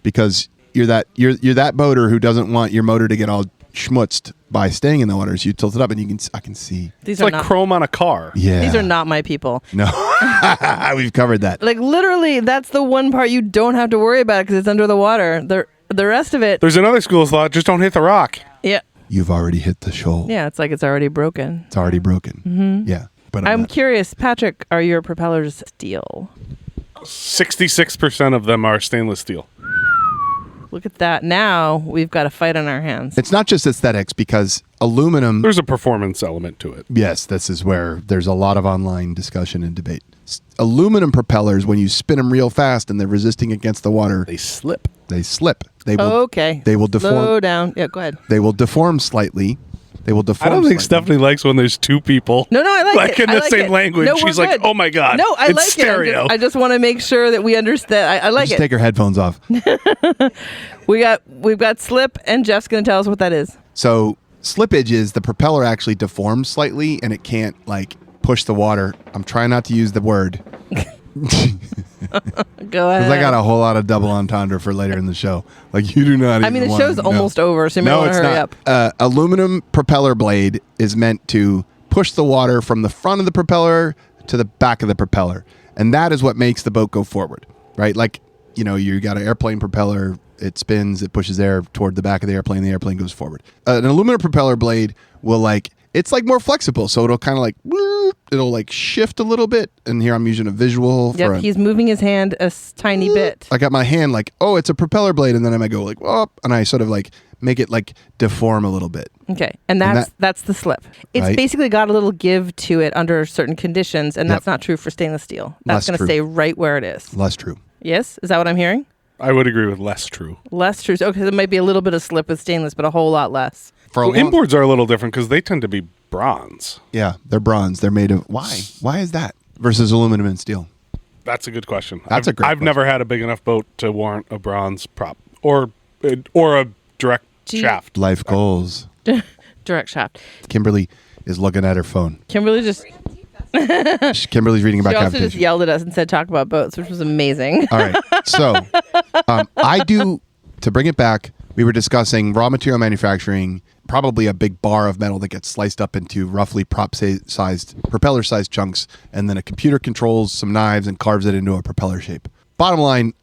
because you're that boater who doesn't want your motor to get all schmutzed by staying in the waters. You tilt it up, and I can see.
It's like chrome on a car.
Yeah,
these are not my people.
No, we've covered that.
Like literally, that's the one part you don't have to worry about because it's under the water. The rest of it.
There's another school of thought: just don't hit the rock.
Yeah.
You've already hit the shoal.
Yeah, it's like it's already broken.
It's already broken.
Mm-hmm.
Yeah. But
I'm
not.
curious, Patrick, are your propellers steel?
66% of them are stainless steel.
Look at that. Now we've got a fight on our hands.
It's not just aesthetics because aluminum.
There's a performance element to it.
Yes, this is where there's a lot of online discussion and debate. Aluminum propellers, when you spin them real fast and they're resisting against the water,
They slip.
they slip. They will.
Okay.
They will deform.
Slow down. Yeah, go ahead.
They will deform slightly. They will deform.
I don't think
slightly.
Stephanie likes when there's two people.
No, I like it.
in
I
the
like
same
it.
language.
No, we're
She's like,
good.
oh my God.
No, I
it's
like
stereo.
it. I just want to make sure that we understand. I like
Just
it.
take her headphones off.
We've got slip, and Jeff's going to tell us what that is.
So slippage is the propeller actually deforms slightly and it can't like push the water. I'm trying not to use the word.
Go ahead.
Because I got a whole lot of double entendre for later in the show. Like you do not.
I mean,
even
the
wanna
show's
know.
almost over, so you might
No,
want
it's
to hurry
not.
up.
Aluminum propeller blade is meant to push the water from the front of the propeller to the back of the propeller, and that is what makes the boat go forward. Right? Like you got an airplane propeller. It spins. It pushes air toward the back of the airplane goes forward. An aluminum propeller blade will it's like more flexible, so it'll kind of it'll like shift a little bit. And here I'm using a visual.
Yep, he's moving his hand a tiny bit.
I got my hand it's a propeller blade, and then I might go and I sort of make it deform a little bit.
Okay, and that's the slip. It's
Right.
basically got a little give to it under certain conditions, and that's not true for stainless steel. That's going to
true.
stay right where it is.
Less true.
Yes? Is that what I'm hearing?
I would agree with less true.
Less true. Okay, there might be a little bit of slip with stainless, but a whole lot less.
For a
Well,
long,
inboards are a little different because they tend to be bronze.
yeah, they're bronze. They're made of why? Why is that versus aluminum and steel?
That's a good question.
That's a great
I've
question.
never had a big enough boat to warrant a bronze prop or a direct shaft.
Life goals.
Direct shaft.
Kimberly is looking at her phone.
Kimberly just
Kimberly's reading about
she also just
cavitation.
yelled at us and said talk about boats, which was amazing.
All right. So I do, to bring it back, we were discussing raw material manufacturing, probably a big bar of metal that gets sliced up into roughly propeller-sized chunks, and then a computer controls some knives and carves it into a propeller shape. Bottom line,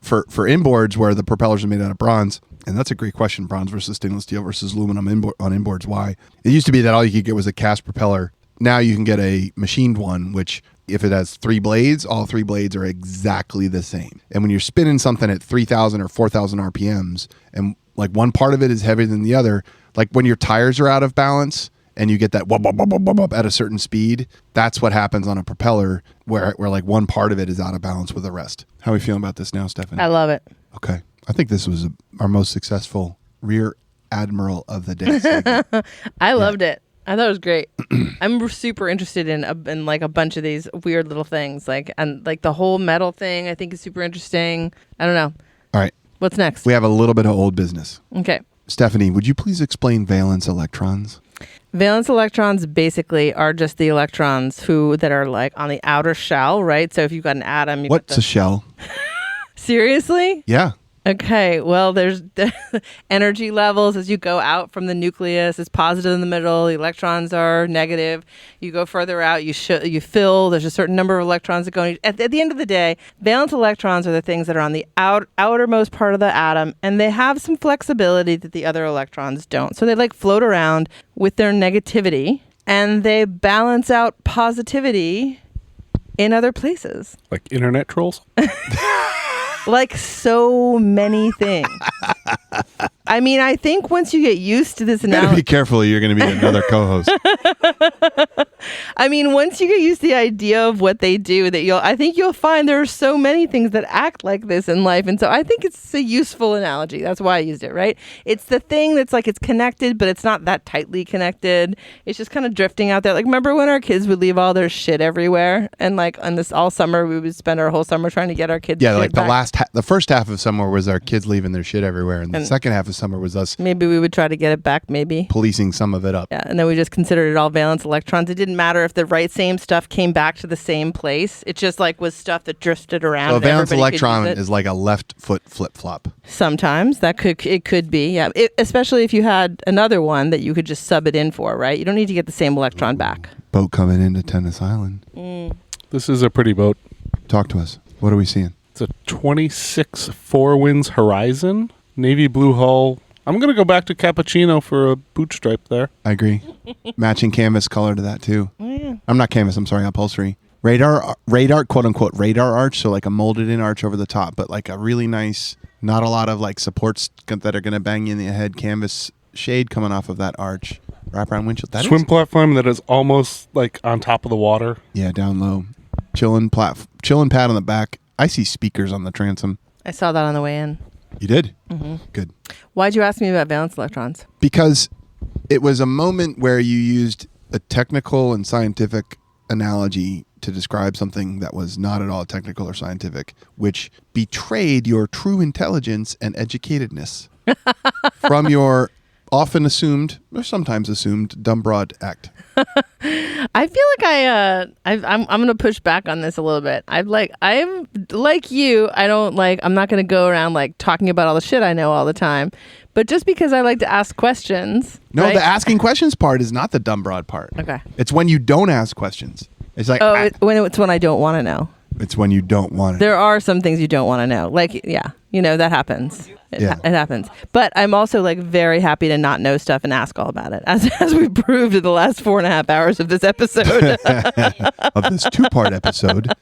for inboards where the propellers are made out of bronze, and that's a great question, bronze versus stainless steel versus aluminum on inboards, why? It used to be that all you could get was a cast propeller. Now you can get a machined one, which if it has 3 blades, all 3 blades are exactly the same. And when you're spinning something at 3,000 or 4,000 RPMs, and one part of it is heavier than the other, like when your tires are out of balance and you get that wub, wub, wub, wub, wub, at a certain speed, that's what happens on a propeller where one part of it is out of balance with the rest. How are we feeling about this now, Stephanie?
I love it.
Okay. I think this was our most successful Rear Admiral of the day segment.
I loved it. I thought it was great. I'm super interested in a bunch of these weird little things, and the whole metal thing. I think is super interesting. I don't know.
All right.
What's next?
We have a little bit of old business.
Okay.
Stephanie, would you please explain valence electrons?
Valence electrons basically are just the electrons that are on the outer shell, right? So if you've got an atom,
What's a shell?
Seriously?
Yeah.
Okay, well, there's energy levels as you go out from the nucleus. It's positive in the middle. The electrons are negative. You go further out, you fill. There's a certain number of electrons that go. At the end of the day, valence electrons are the things that are on the outermost part of the atom, and they have some flexibility that the other electrons don't. So they float around with their negativity, and they balance out positivity in other places.
Like internet trolls?
Like so many things. I mean, I think once you get used to this
You gotta be
analogy,
careful. You're going to be another co-host.
I mean, once you get used to the idea of what they do, I think you'll find there are so many things that act like this in life. And so I think it's a useful analogy. That's why I used it, right? It's the thing that's it's connected, but it's not that tightly connected. It's just kind of drifting out there. Remember when our kids would leave all their shit everywhere? And on this all summer, we would spend our whole summer trying to get our kids
Yeah,
shit back.
the first half of summer was our kids leaving their shit everywhere, and the second half of summer was us
Maybe we would try to get it back, maybe.
policing some of it up.
Yeah, and then we just considered it all valence electrons. It didn't matter if the same stuff came back to the same place. It just was stuff that drifted around.
So a
and
valence
everybody could
electron
use it.
is like a left foot flip-flop.
Sometimes it could be, yeah. Especially if you had another one that you could just sub it in for, right? You don't need to get the same electron back.
Boat coming into Tennis Island.
This is a pretty boat.
Talk to us. What are we seeing?
It's a 26 Four Winds Horizon, navy blue hull. I'm going to go back to cappuccino for a boot stripe there.
I agree. Matching canvas color to that too.
Oh, yeah.
I'm not canvas. I'm sorry, upholstery. Radar, quote unquote, radar arch. So like a molded in arch over the top, but like a really nice, not a lot of like supports that are going to bang you in the head. Canvas shade coming off of that arch. Wraparound windshield.
Swim platform that is almost like on top of the water.
Yeah, down low. Chilling pad on the back. I see speakers on the transom.
I saw that on the way in.
You did?
Mm-hmm.
Good.
Why'd you ask me about valence electrons?
Because it was a moment where you used a technical and scientific analogy to describe something that was not at all technical or scientific, which betrayed your true intelligence and educatedness from your often assumed, or sometimes assumed, dumb broad act.
I feel like I'm gonna push back on this a little bit. I'm like you. I'm not gonna go around like talking about all the shit I know all the time. But just because I like to ask questions.
No,
right?
the asking questions part is not the dumb broad part.
Okay.
It's when you don't ask questions. It's like
it's when I don't want to know.
It's when you don't want it.
There are some things you don't want to know. Like, yeah, that happens. It happens. But I'm also like very happy to not know stuff and ask all about it, as we proved in the last 4.5 hours of this episode.
Of this 2-part episode.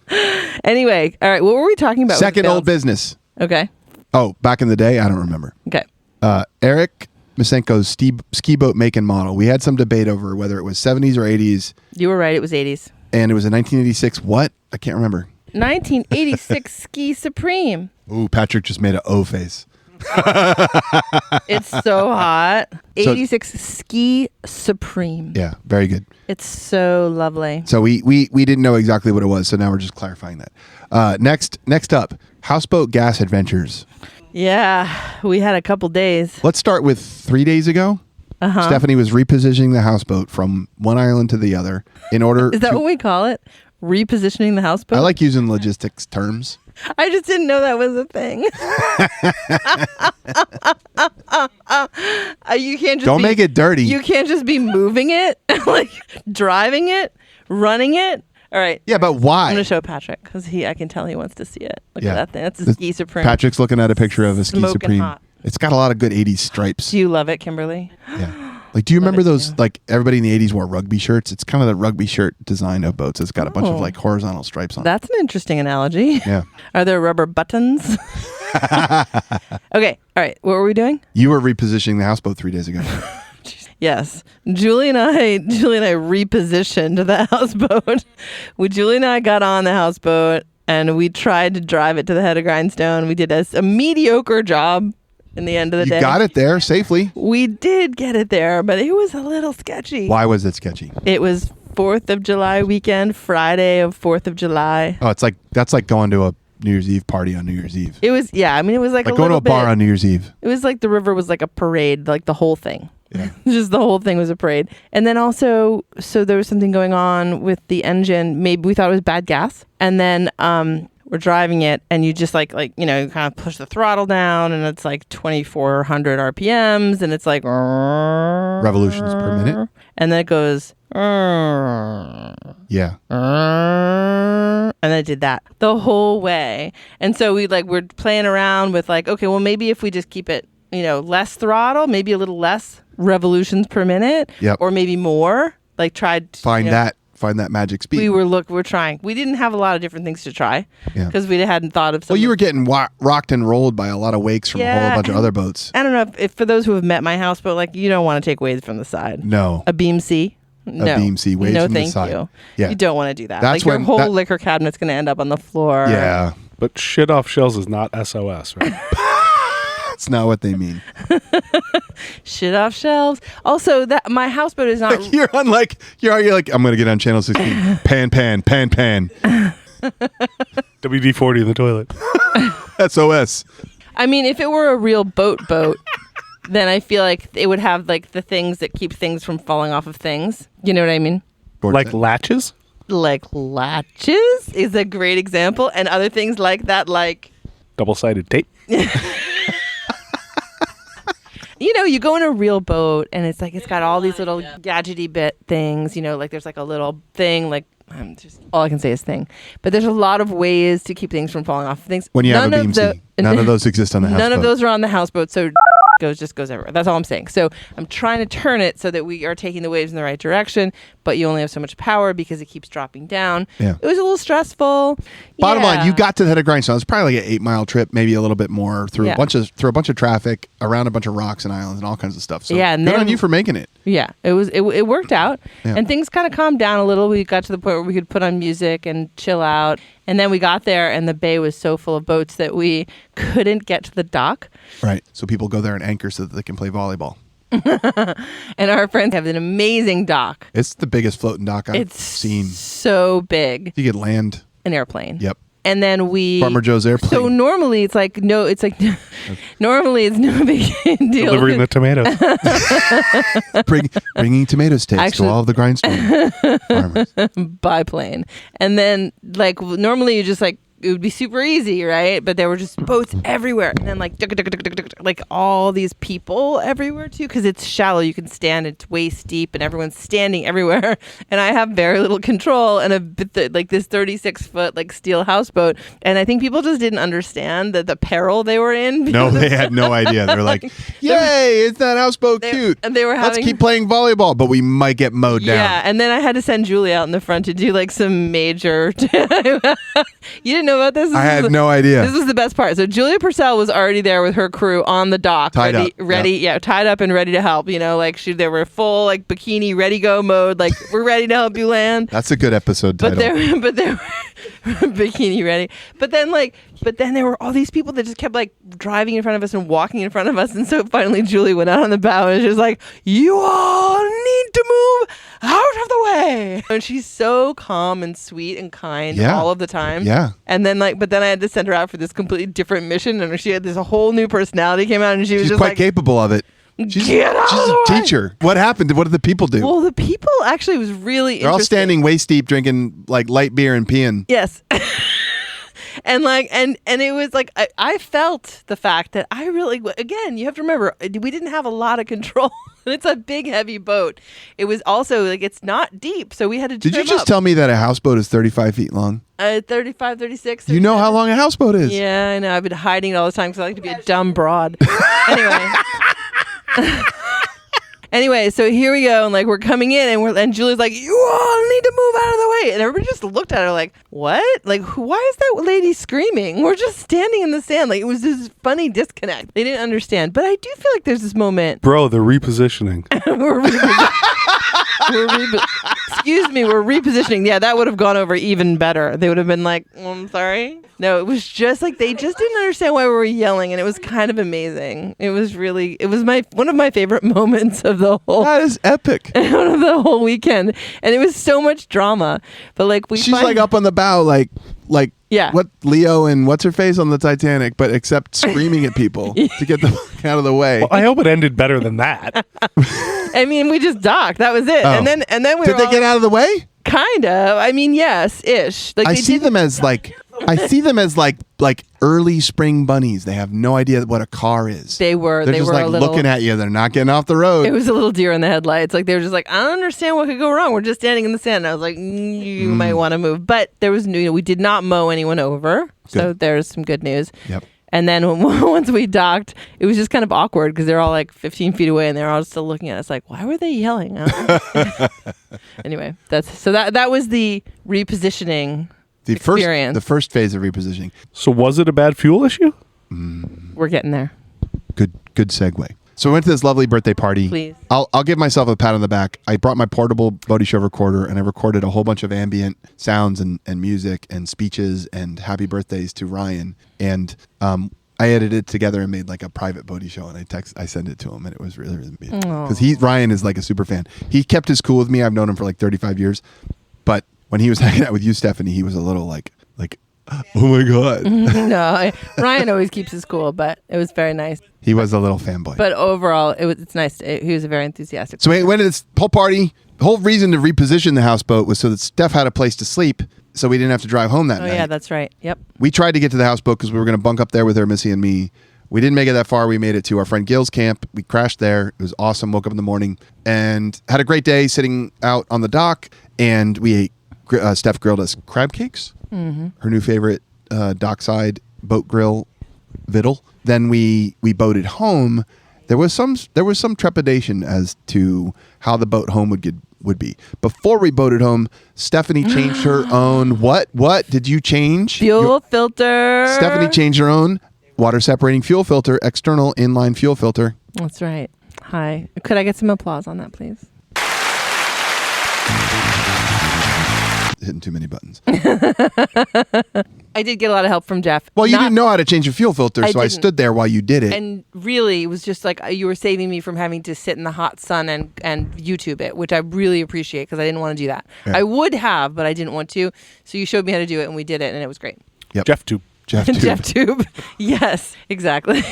Anyway, all right. What were we talking about?
Second old business.
Okay.
Oh, back in the day? I don't remember.
Okay.
Eric Masenko's ski boat make and model. We had some debate over whether it was 70s or 80s.
You were right. It was 80s.
And it was a 1986 what? I can't remember.
1986 Ski Supreme.
Ooh, Patrick just made an O face.
It's so hot. 86 Ski Supreme.
Yeah, very good.
It's so lovely.
So we didn't know exactly what it was, so now we're just clarifying that. Next up, houseboat gas adventures.
Yeah, we had a couple days.
Let's start with 3 days ago. Stephanie was repositioning the houseboat from one island to the other in order.
Is that what we call it? Repositioning the houseboat?
I like using logistics terms.
I just didn't know that was a thing. You can't just
Don't make it dirty.
You can't just be moving it, like driving it, running it. All right.
Yeah, but why?
I'm going to show Patrick because I can tell he wants to see it. Look at that thing. That's a Ski Supreme.
Patrick's looking at a picture of a Ski
Smoking
Supreme.
hot.
It's got a lot of good 80s stripes.
Do you love it, Kimberly?
Yeah. Like, do you remember those, like, everybody in the 80s wore rugby shirts? It's kind of the rugby shirt design of boats. It's got a bunch of, like, horizontal stripes on it.
That's an interesting analogy.
Yeah.
Are there rubber buttons? Okay. All right. What were we doing?
You were repositioning the houseboat 3 days ago.
Yes. Julie and I repositioned the houseboat. Julie and I got on the houseboat and we tried to drive it to the head of Grindstone. We did a mediocre job in the end of the day.
You got it there safely.
We did get it there, but it was a little sketchy.
Why was it sketchy?
It was 4th of July weekend, Friday of 4th of July.
Oh, that's like going to a New Year's Eve party on New Year's Eve.
It was, yeah. I mean, it was like a
going to
little
a bar
bit,
on New Year's Eve.
It was like the river was like a parade, like the whole thing.
Yeah.
Just the whole thing was a parade. And then also, so there was something going on with the engine. Maybe we thought it was bad gas. And then we're driving it and you just like, you kind of push the throttle down and it's like 2,400 RPMs and it's like
revolutions per minute.
And then it goes
yeah.
And then it did that the whole way. And so we're playing around with like, okay, well maybe if we just keep it, less throttle, maybe a little less revolutions per minute, or maybe more. Like tried to,
find that magic speed.
We're trying. We didn't have a lot of different things to try because we hadn't thought of.
Well, you were getting rocked and rolled by a lot of wakes from a whole bunch of other boats.
I don't know if for those who have met my houseboat, like you don't want to take waves from the side.
No,
a beam C. No.
A beam C, waves from the side.
No, thank you.
Yeah.
You don't want to do that.
That's
like your whole liquor cabinet's going to end up on the floor.
Yeah,
but shit off shells is not SOS, right?
That's not what they mean.
Shit off shelves. Also, that my houseboat is not.
You're like I'm gonna get on channel 16. pan.
WD-40 in the toilet.
SOS.
I mean, if it were a real boat, then I feel like it would have like the things that keep things from falling off of things. You know what I mean?
Like latches?
Like latches is a great example, and other things like that, like
double-sided tape.
You go in a real boat and it's like it's got all these little gadgety bit things, like there's like a little thing, like all I can say is thing. But there's a lot of ways to keep things from falling off of things.
When you have a beam C, none of those exist on the houseboat.
None of those are on the houseboat. So goes everywhere. That's all I'm saying. So I'm trying to turn it so that we are taking the waves in the right direction, but you only have so much power because it keeps dropping down.
Yeah.
It was a little stressful.
Bottom
Yeah.
line, you got to the head of Grindstone. It's probably like an 8-mile trip, maybe a little bit more, through
Yeah.
a bunch of traffic, around a bunch of rocks and islands and all kinds of stuff. So
Yeah, and
good
then-
on you for making it.
Yeah, it worked out,
Yeah.
and things kind of calmed down a little. We got to the point where we could put on music and chill out, and then we got there, and the bay was so full of boats that we couldn't get to the dock.
Right. So people go there and anchor so that they can play volleyball.
And our friends have an amazing dock.
It's the biggest floating dock I've
It's
seen.
so big,
You could land.
an airplane.
Yep.
And then we
Farmer Joe's airplane.
So normally it's like normally it's no big deal.
Delivering the tomatoes.
Bringing tomato sticks
Actually-
to all of the Grindstone farmers.
Biplane. And then like normally you just like it would be super easy, right? But there were just boats everywhere, and then like all these people everywhere too, because it's shallow. You can stand; it's waist deep, and everyone's standing everywhere. And I have very little control, and a bit like this 36-foot like steel houseboat. And I think people just didn't understand the peril they were in.
No, they had no idea. They're like, "Yay, it's that houseboat cute."
And they were
Let's
having
keep playing volleyball, but we might get mowed down.
Yeah, and then I had to send Julie out in the front to do like some major. You didn't know about this?
I had no idea.
This was the best part. So Julia Purcell was already there with her crew on the dock,
Tied
ready,
up,
tied up and ready to help. You know, like they were full like Bikini Ready Go mode. Like we're ready to help you land.
That's a good episode
But
title.
they were bikini ready. But then there were all these people that just kept like driving in front of us and walking in front of us. And so finally Julie went out on the bow and she was like, "You all need to move out of the way." And she's so calm and sweet and kind all of the time.
Yeah.
And then but then I had to send her out for this completely different mission, and she had this whole new personality came out, and she was
She's
just
quite
like,
capable of it. She's
"Get out of
a
the way."
teacher. What happened? What did the people do?
Well, the people actually was really
They're all
interesting.
standing waist deep, drinking like light beer and peeing.
Yes. And like and it was like I felt the fact that I really, again, you have to remember, we didn't have a lot of control. It's a big heavy boat. It was also like it's not deep, so we had to
Did you
trim
just
up.
tell me that a houseboat is 35 feet long?
35, 36.
You know how long a houseboat is.
Yeah, I know. I've been hiding it all the time because I like to be a dumb broad. Anyway. Anyway, so here we go, and like we're coming in, and Julie's like, "You all need to move out of the way," and everybody just looked at her like, "What? Like, why is that lady screaming? We're just standing in the sand." Like it was this funny disconnect. They didn't understand, but I do feel like there's this moment.
Bro, the repositioning.
Excuse me, we're repositioning. Yeah, that would have gone over even better. They would have been like, "I'm sorry." No, it was just like they just didn't understand why we were yelling, and it was kind of amazing. It was one of my favorite moments of the whole.
That is epic.
One of the whole weekend, and it was so much drama. But like
She's like up on the bow, like
Yeah.
what Leo and what's her face on the Titanic, but except screaming at people to get them out of the way.
Well, I hope it ended better than that.
I mean, we just docked. That was it.
Oh.
And then we
Did
were
they
all
get out of the way?
kind of. I mean, yes, ish. Like
I
they
see
didn't-
them as like early spring bunnies. They have no idea what a car is.
They were.
They're
They
just
were
like
a little.
looking at you. They're not getting off the road.
It was a little deer in the headlights. Like they were just like, I don't understand what could go wrong. We're just standing in the sand. And I was like, you might want to move. But there was we did not mow anyone over. So
Good.
there's some good news.
Yep.
And then once we docked, it was just kind of awkward because they're all like 15 feet away and they're all still looking at us like, why were they yelling? I don't know. Anyway, that was the repositioning experience.
The first phase of repositioning.
So was it a bad fuel issue?
We're getting there.
Good segue. So we went to this lovely birthday party.
Please.
I'll give myself a pat on the back. I brought my portable Bodhi Show recorder and I recorded a whole bunch of ambient sounds and music and speeches and happy birthdays to Ryan. And I edited it together and made like a private Bodhi Show, and I sent it to him, and it was really, really beautiful. Because Ryan is like a super fan. He kept his cool with me. I've known him for like 35 years. But when he was hanging out with you, Stephanie, he was a little like oh my God.
No, Ryan always keeps his cool, but it was very nice.
He was a little fanboy.
But overall, it's nice. He was a very enthusiastic.
So we went to this whole party. The whole reason to reposition the houseboat was so that Steph had a place to sleep, so we didn't have to drive home that
Oh
night.
yeah, that's right. Yep.
We tried to get to the houseboat because we were going to bunk up there with her, Missy and me. We didn't make it that far. We made it to our friend Gil's camp. We crashed there. It was awesome. Woke up in the morning and had a great day sitting out on the dock. And we ate. Steph grilled us crab cakes. Mm-hmm. Her new favorite dockside boat grill victual. Then we boated home, There was some trepidation as to how the boat home would be. Before we boated home, Stephanie changed her own what did you change?
Fuel filter.
Stephanie changed her own water separating fuel filter, external inline fuel filter.
That's right. Hi. Could I get some applause on that, please?
Hitting too many buttons.
I did get a lot of help from Jeff.
Well, you didn't know how to change a fuel filter, so I
didn't.
stood there while you did it.
And really, it was just like you were saving me from having to sit in the hot sun and YouTube it, which I really appreciate because I didn't want to do that.
Yeah.
I would have, but I didn't want to. So you showed me how to do it, and we did it, and it was great.
Yep.
Jeff tube.
Jeff tube.
Jeff Tube. Yes, exactly.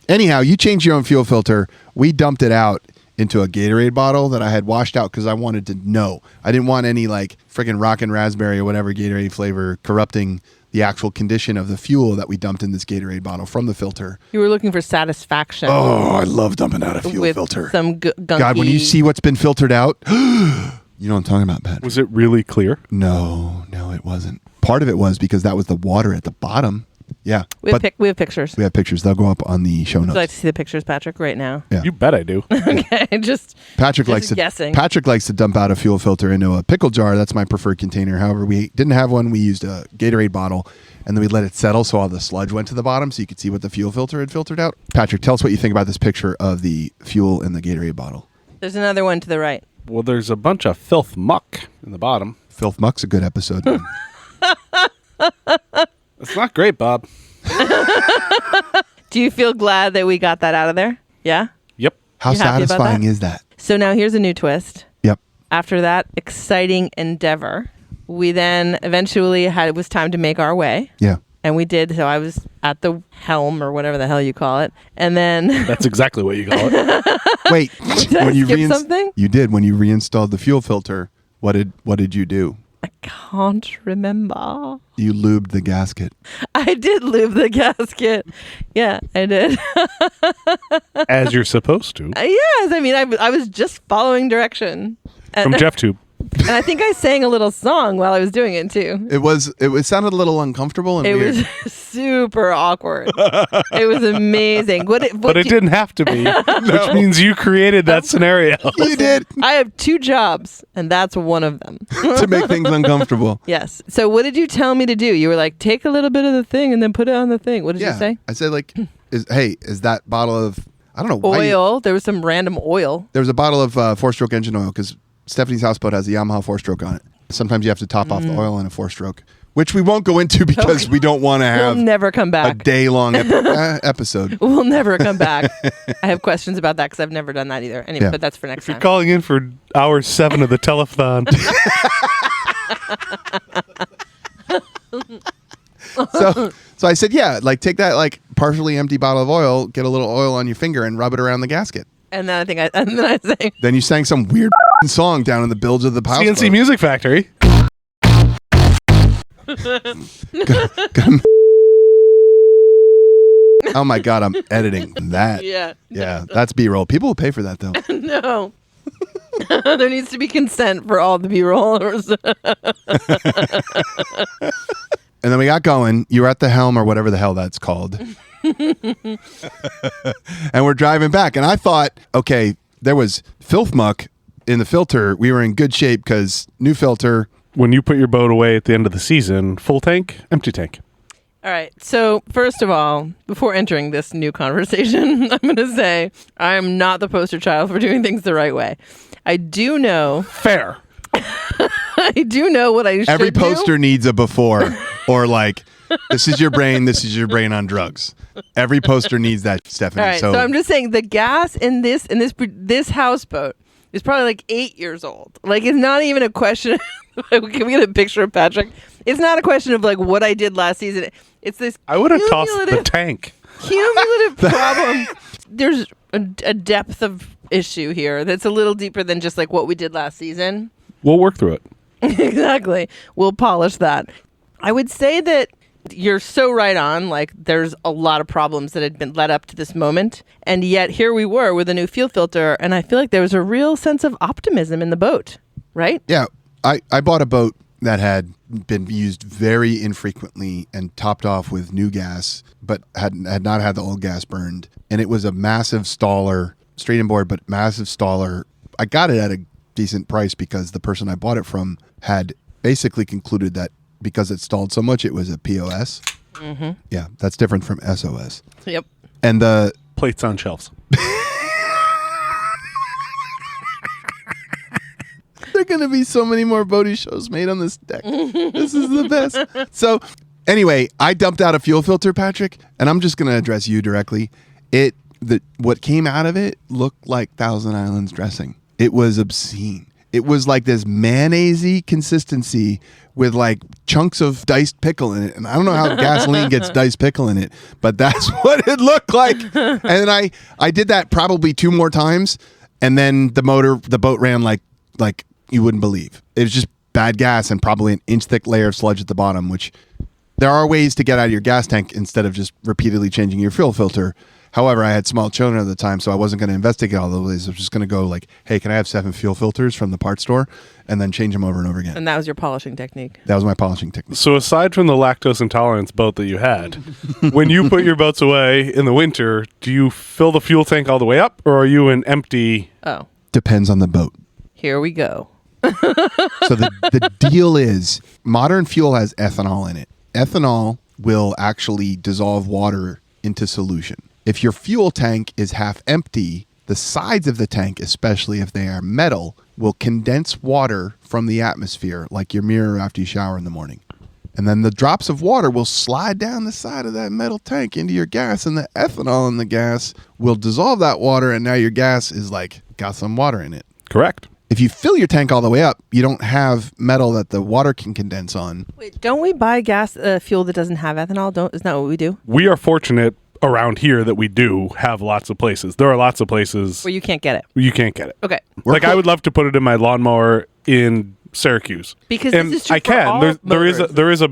Anyhow, you changed your own fuel filter. We dumped it out into a Gatorade bottle that I had washed out because I wanted to know. I didn't want any like freaking rockin' raspberry or whatever Gatorade flavor corrupting the actual condition of the fuel that we dumped in this Gatorade bottle from the filter.
You were looking for satisfaction.
Oh, I love dumping out a fuel
with
filter.
some gunky.
God, when you see what's been filtered out, you know what I'm talking about, Pat.
Was it really clear?
No, it wasn't. Part of it was because that was the water at the bottom. Yeah.
we have pictures.
We have pictures. They'll go up on the show
Would
notes.
you like to see the pictures, Patrick, right now?
Yeah.
You bet I do.
Okay,
Patrick
just
likes to
guessing.
Patrick likes to dump out a fuel filter into a pickle jar. That's my preferred container. However, we didn't have one. We used a Gatorade bottle, and then we let it settle so all the sludge went to the bottom, so you could see what the fuel filter had filtered out. Patrick, tell us what you think about this picture of the fuel in the Gatorade bottle.
There's another one to the right.
Well, there's a bunch of filth muck in the bottom.
Filth Muck's a good episode.
It's not great, Bob.
Do you feel glad that we got that out of there? Yeah?
Yep.
How
You happy about
satisfying
that?
is that?
So now here's a new twist.
Yep.
After that exciting endeavor, we then eventually it was time to make our way.
Yeah.
And we did. So I was at the helm or whatever the hell you call it. And then
That's exactly what you call it.
Wait.
Did I skip something?
You did. When you reinstalled the fuel filter, what did you do?
I can't remember.
You lubed the gasket.
I did lube the gasket. Yeah, I did.
As you're supposed to.
Yes, I mean, I was just following direction.
From Jeff Tube.
And I think I sang a little song while I was doing it too.
It sounded a little uncomfortable and
It
weird.
was super awkward. It was amazing.
But it didn't have to be, which means you created that scenario.
You did
I have two jobs, and that's one of them.
to make things uncomfortable.
Yes. So what did you tell me to do? You were like, take a little bit of the thing and then put it on the thing. What did you say?
I said like, is that bottle of I don't know why
Oil. There was some random oil.
there was a bottle of 4-stroke engine oil because Stephanie's houseboat has a Yamaha 4-stroke on it. Sometimes you have to top off the oil in a 4-stroke, which we won't go into because we don't want to have
We'll never come
a
back.
day-long episode.
We'll never come back. I have questions about that because I've never done that either. Anyway,
Yeah.
but that's for next
If you're
time.
calling in for hour 7 of the telethon,
So I said, yeah, like take that like partially empty bottle of oil, get a little oil on your finger, and rub it around the gasket.
And then I sang.
Then you sang some weird song down in the bilge of the houseboat.
CNC Music Factory.
Oh my God, I'm editing that.
Yeah.
Yeah, that's B-roll. People will pay for that though.
No. There needs to be consent for all the B-rollers.
And then we got going. You were at the helm or whatever the hell that's called. And we're driving back. And I thought, okay, there was filth muck in the filter. We were in good shape because new filter.
When you put your boat away at the end of the season, full tank, empty tank.
All right. So first of all, before entering this new conversation, I'm going to say I am not the poster child for doing things the right way. I do know.
Fair.
I do know what I should do.
Every poster needs a before or like, this is your brain on drugs. Every poster needs that, Stephanie.
All right. So I'm just saying the gas in this houseboat is probably like 8 years old. Like it's not even a question. Can we get a picture of Patrick? It's not a question of like what I did last season. It's this.
I would have tossed the tank.
Cumulative problem. There's a depth of issue here that's a little deeper than just like what we did last season.
We'll work through it.
Exactly. We'll polish that. I would say that you're so right on. Like there's a lot of problems that had been led up to this moment. And yet here we were with a new fuel filter. And I feel like there was a real sense of optimism in the boat, right?
yeah, I bought a boat that had been used very infrequently and topped off with new gas, but had not had the old gas burned. And it was a massive staller, straight inboard, but massive staller. I got it at a decent price because the person I bought it from had basically concluded that because it stalled so much, it was a POS. Mm-hmm. Yeah, that's different from SOS.
Yep.
And the
Plates on shelves.
there are going to be so many more boaty shows made on this deck. This is the best. So anyway, I dumped out a fuel filter, Patrick, and I'm just going to address you directly. What came out of it looked like Thousand Islands dressing. It was obscene. It was like this mayonnaise-y consistency with like chunks of diced pickle in it. And I don't know how gasoline gets diced pickle in it, but that's what it looked like. And I did that probably 2 more times. And then the boat ran like you wouldn't believe. It was just bad gas and probably an inch-thick layer of sludge at the bottom, which there are ways to get out of your gas tank instead of just repeatedly changing your fuel filter. However, I had small children at the time, so I wasn't going to investigate all those ways. I was just going to go like, hey, can I have 7 fuel filters from the parts store? And then change them over and over again.
And that was your polishing technique.
That was my polishing technique.
So aside from the lactose intolerance boat that you had, when you put your boats away in the winter, do you fill the fuel tank all the way up, or are you an empty?
Oh,
Depends on the boat.
here we go.
So the deal is modern fuel has ethanol in it. Ethanol will actually dissolve water into solution. If your fuel tank is half empty, the sides of the tank, especially if they are metal, will condense water from the atmosphere, like your mirror after you shower in the morning. And then the drops of water will slide down the side of that metal tank into your gas, and the ethanol in the gas will dissolve that water, and now your gas is like got some water in it.
Correct.
If you fill your tank all the way up, you don't have metal that the water can condense on.
Wait, don't we buy gas fuel that doesn't have ethanol? Isn't that what we do?
We are fortunate around here that we do have lots of places. There are lots of places
Where you can't get it.
you can't get it.
Okay.
Like I would love to put it in my lawnmower in Syracuse
Because
and
this is true
I
for
can.
all
There is a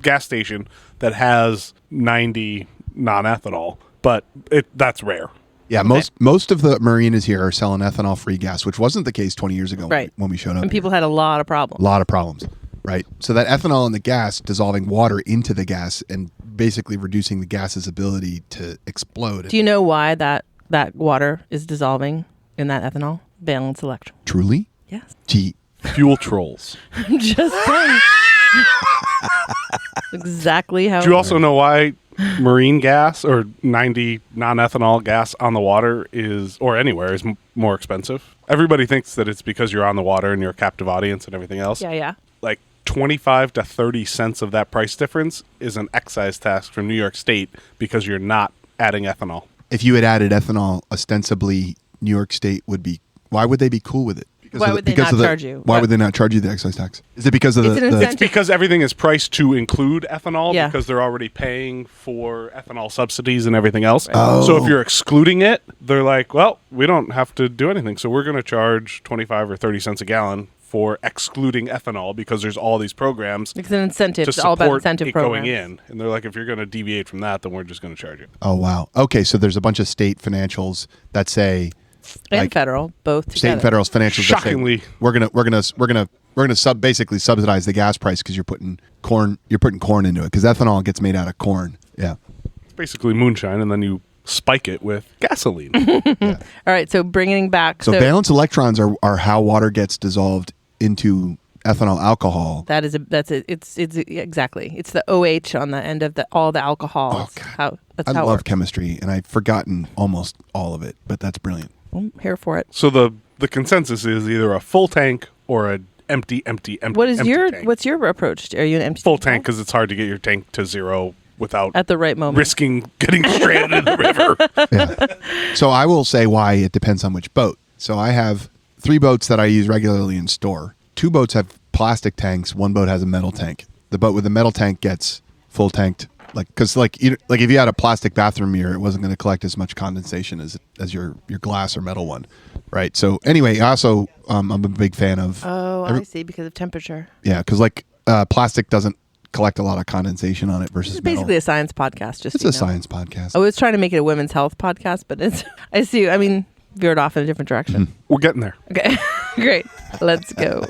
gas station that has 90 non-ethanol, but that's rare.
Yeah, most of the marinas here are selling ethanol-free gas, which wasn't the case 20 years ago
Right.
when we showed up.
And people had a lot of problems.
A lot of problems, right? So that ethanol in the gas dissolving water into the gas and basically reducing the gas's ability to explode.
Do you know why that water is dissolving in that ethanol? Valence electron.
Truly?
Yes.
Gee,
Fuel trolls.
I'm just saying. Exactly how.
Do you also know why marine gas or 90 non-ethanol gas on the water or anywhere is more expensive? Everybody thinks that it's because you're on the water and you're a captive audience and everything else.
Yeah.
Like 25 to 30 cents of that price difference is an excise tax from New York State because you're not adding ethanol.
if you had added ethanol, ostensibly New York State would be. Why would they be cool with it?
Why would they not charge you?
Why would they not charge you the excise tax? Is it because of
It's an
the
incentive.
It's because everything is priced to include ethanol
Yeah.
because they're already paying for ethanol subsidies and everything else.
Oh.
So if you're excluding it, they're like, well, we don't have to do anything. So we're going to charge 25 or 30 cents a gallon for excluding ethanol because there's all these programs
It's an incentive.
to
It's all about
support
incentive
it
programs.
going in. And they're like, if you're going to deviate from that, then we're just going to charge you.
Oh wow. Okay, so there's a bunch of state financials that say
And
like,
federal, both together.
state and federal financials
Shockingly.
that say we're gonna basically subsidize the gas price because you're putting corn into it because ethanol gets made out of corn. Yeah.
It's basically moonshine, and then you spike it with gasoline.
All right, so bringing back.
So valence electrons are how water gets dissolved into ethanol alcohol.
That's exactly. It's the OH on the end of all the alcohols.
I
It
love
works.
chemistry, and I've forgotten almost all of it, but that's brilliant.
I'm here for it.
So the consensus is either a full tank or a empty tank.
What's your approach? Are you an empty
Full tank because it's hard to get your tank to zero without
at the right moment?
risking getting stranded in the river.
Yeah. So I will say why it depends on which boat. So I have 3 boats that I use regularly in store. 2 boats have plastic tanks. 1 boat has a metal tank. The boat with the metal tank gets full tanked. Because if you had a plastic bathroom mirror, it wasn't going to collect as much condensation as your glass or metal one, right? So anyway, also I'm a big fan of.
Oh, I see, because of temperature.
Yeah, because plastic doesn't collect a lot of condensation on it versus
It's basically
metal.
a science podcast.
It's a science podcast.
I was trying to make it a women's health podcast, but I see. I mean, veered off in a different direction.
We're getting there.
Okay, great. Let's go.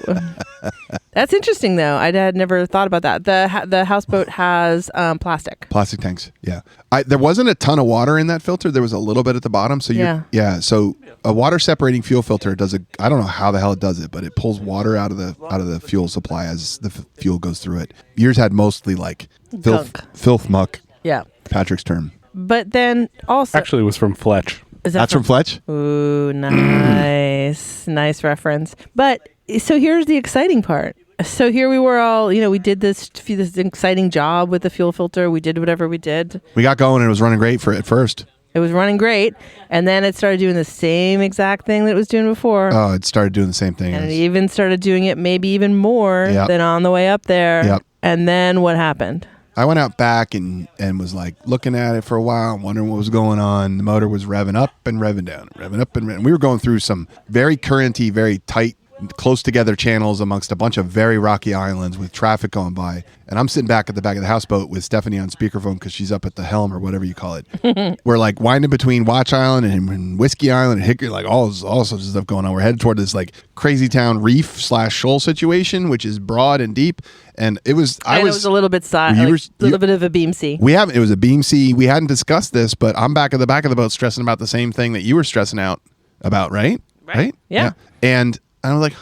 That's interesting, though. I had never thought about that. The houseboat has plastic.
Plastic tanks. Yeah. There wasn't a ton of water in that filter. There was a little bit at the bottom. So So a water separating fuel filter does I don't know how the hell it does it, but it pulls water out of the fuel supply as the fuel goes through it. Yours had mostly like filth muck.
Yeah.
Patrick's term.
But then also,
Actually, it was from Fletch.
That's from Fletch?
Ooh, nice. Nice reference. But so here's the exciting part. So here we were all, we did this exciting job with the fuel filter. We did whatever we did.
We got going and it was running great at first.
It was running great. And then it started doing the same exact thing that it was doing before.
Oh, it started doing the same thing.
And it even started doing it maybe even more than on the way up there.
Yep.
And then what happened?
I went out back and was like looking at it for a while, wondering what was going on. The motor was revving up and revving down, revving up and revving. We were going through some very currenty, very tight, close together channels amongst a bunch of very rocky islands with traffic going by. And I'm sitting back at the back of the houseboat with Stephanie on speakerphone because she's up at the helm or whatever you call it. We're like winding between Watch Island and Whiskey Island and Hickory, like all sorts of stuff going on. We're headed toward this like crazy town reef/shoal situation, which is broad and deep. And it was, it was a
little bit bit of a beam sea.
It was a beam sea. We hadn't discussed this, but I'm back at the back of the boat stressing about the same thing that you were stressing out about, right? Right?
Yeah.
And I was like,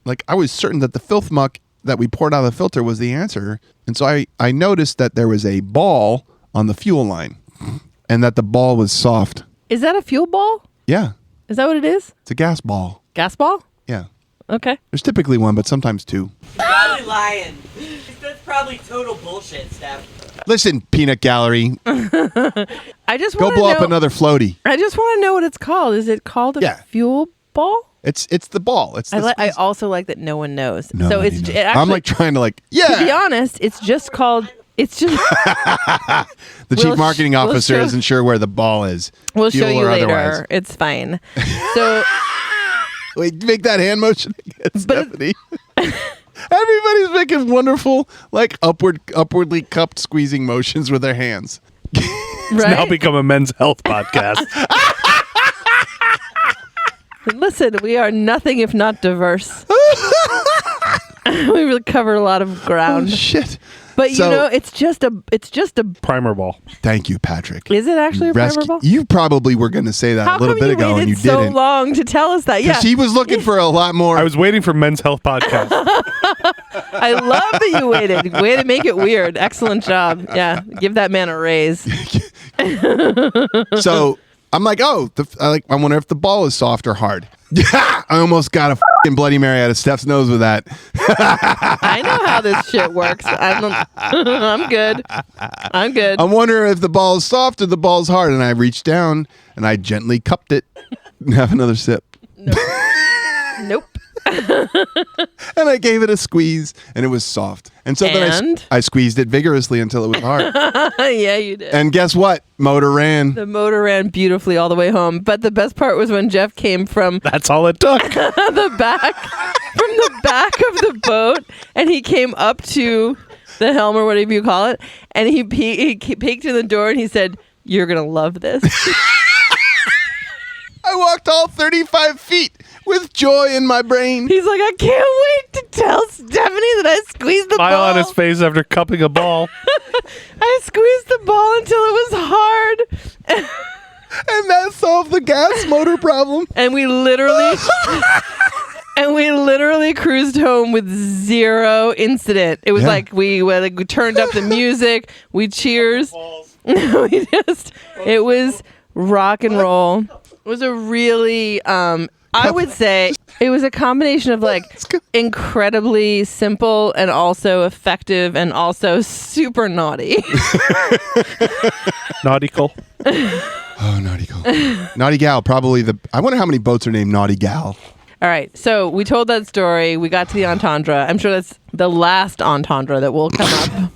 like I was certain that the filth muck that we poured out of the filter was the answer. And so I noticed that there was a ball on the fuel line and that the ball was soft.
Is that a fuel ball?
Yeah.
Is that what it is?
It's a gas ball.
Gas ball?
Yeah.
Okay.
There's typically one, but sometimes two.
Probably lying. That's probably total bullshit, Steph.
Listen, peanut gallery.
I just
go blow up another floaty.
I just want to know what it's called. Is it called a fuel ball?
It's the ball. It's
I also like that no one knows.
Nobody knows.
It actually,
I'm like trying to To
be honest, it's just called. It's just
the chief marketing officer isn't sure where the ball is.
We'll show you later.
Otherwise.
It's fine. So
wait, make that hand motion again, Stephanie. Everybody's making wonderful, like upwardly cupped squeezing motions with their hands.
It's now become a men's health podcast.
Listen, we are nothing if not diverse. We really cover a lot of ground.
Oh, shit.
But it's just a
primer ball.
Thank you, Patrick.
Is it actually a primer ball?
You probably were going to say that a little bit ago, and you
so
didn't.
Long to tell us that. Yeah,
he was looking for a lot more.
I was waiting for men's health podcast.
I love that you waited. Way to make it weird. Excellent job. Yeah, give that man a raise.
So I'm like, I wonder if the ball is soft or hard. I almost got a fucking Bloody Mary out of Steph's nose with that.
I know how this shit works. I'm good.
I'm wondering if the ball is soft or the ball is hard. And I reached down and I gently cupped it and have another sip.
Nope.
And I gave it a squeeze and it was soft. And so then I squeezed it vigorously until it was hard.
Yeah, you did.
And guess what? Motor ran.
The motor ran beautifully all the way home. But the best part was when Jeff came from
That's all it took.
the back of the boat, and he came up to the helm or whatever you call it, and he peeked in the door and he said, "You're gonna love this."
I walked all 35 feet with joy in my brain.
He's like, "I can't wait to tell Stephanie that I squeezed the
Smile
ball."
on his face after cupping a ball.
I squeezed the ball until it was hard.
And that solved the gas motor problem.
And we literally cruised home with zero incident. It was like we turned up the music, we cheers. It was rock and roll. It was a really I would say it was a combination of like incredibly simple and also effective and also super naughty.
Nautical.
Oh, nautical. Naughty Gal, probably I wonder how many boats are named Naughty Gal.
All right, so we told that story. We got to the entendre. I'm sure that's the last entendre that will come up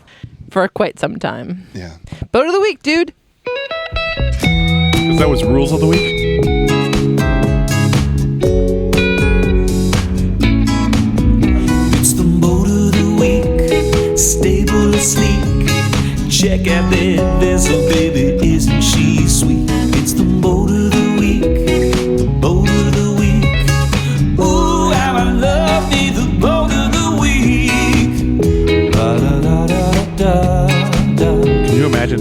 for quite some time.
Yeah.
Boat of the week, dude.
Because that was rules of the week.
It's the boat of the week, stable and sleek. Check out that vessel, baby, isn't she sweet? It's the boat of the week, the boat of the week. Ooh, how I love me, the boat of the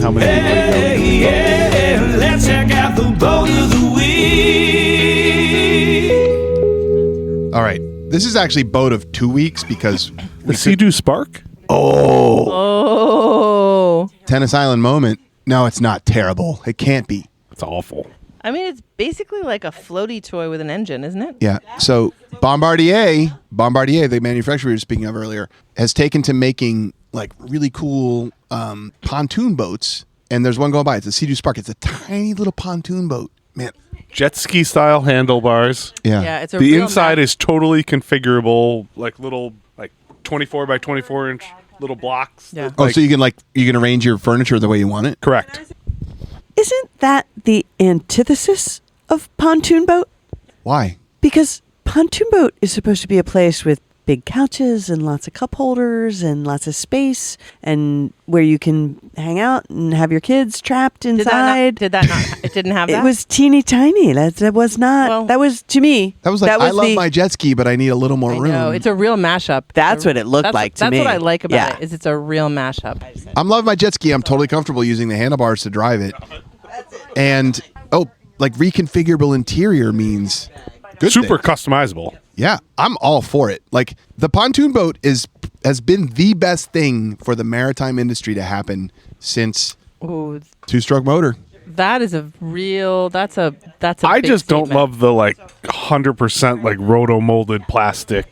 How many people are you going?
Yeah, let's check out the boat of the week.
All right. This is actually boat of 2 weeks because
The SeaDoo Spark?
Oh.
Tennis Island moment. No, it's not terrible. It can't be.
It's awful.
I mean, it's basically like a floaty toy with an engine, isn't it?
Yeah. So Bombardier, the manufacturer we were speaking of earlier, has taken to making like really cool pontoon boats. And there's one going by. It's a SeaDoo Spark. It's a tiny little pontoon boat. Man.
Jet ski style handlebars.
Yeah.
Yeah, it's a
The
real
inside is totally configurable, like little 24 by 24 inch little blocks.
Yeah.
Oh, so you can arrange your furniture the way you want it?
Correct.
Isn't that the antithesis of pontoon boat?
Why?
Because pontoon boat is supposed to be a place with big couches and lots of cup holders and lots of space and where you can hang out and have your kids trapped inside.
It didn't have that?
It was teeny tiny. That was not.
Well,
that was to me.
That was like, I love my jet ski, but I need a little more room.
No, it's a real mashup.
That's what it looked like to me.
That's what I like about
Yeah.
it, is it's a real mashup.
I'm loving my jet ski. I'm totally comfortable using the handlebars to drive it. And, like reconfigurable interior means good
Super
things.
customizable.
Yeah, I'm all for it. Like the pontoon boat has been the best thing for the maritime industry to happen since
Ooh,
two-stroke motor.
that is a real. That's a.
I
big
just don't
statement.
love the 100% roto molded plastic.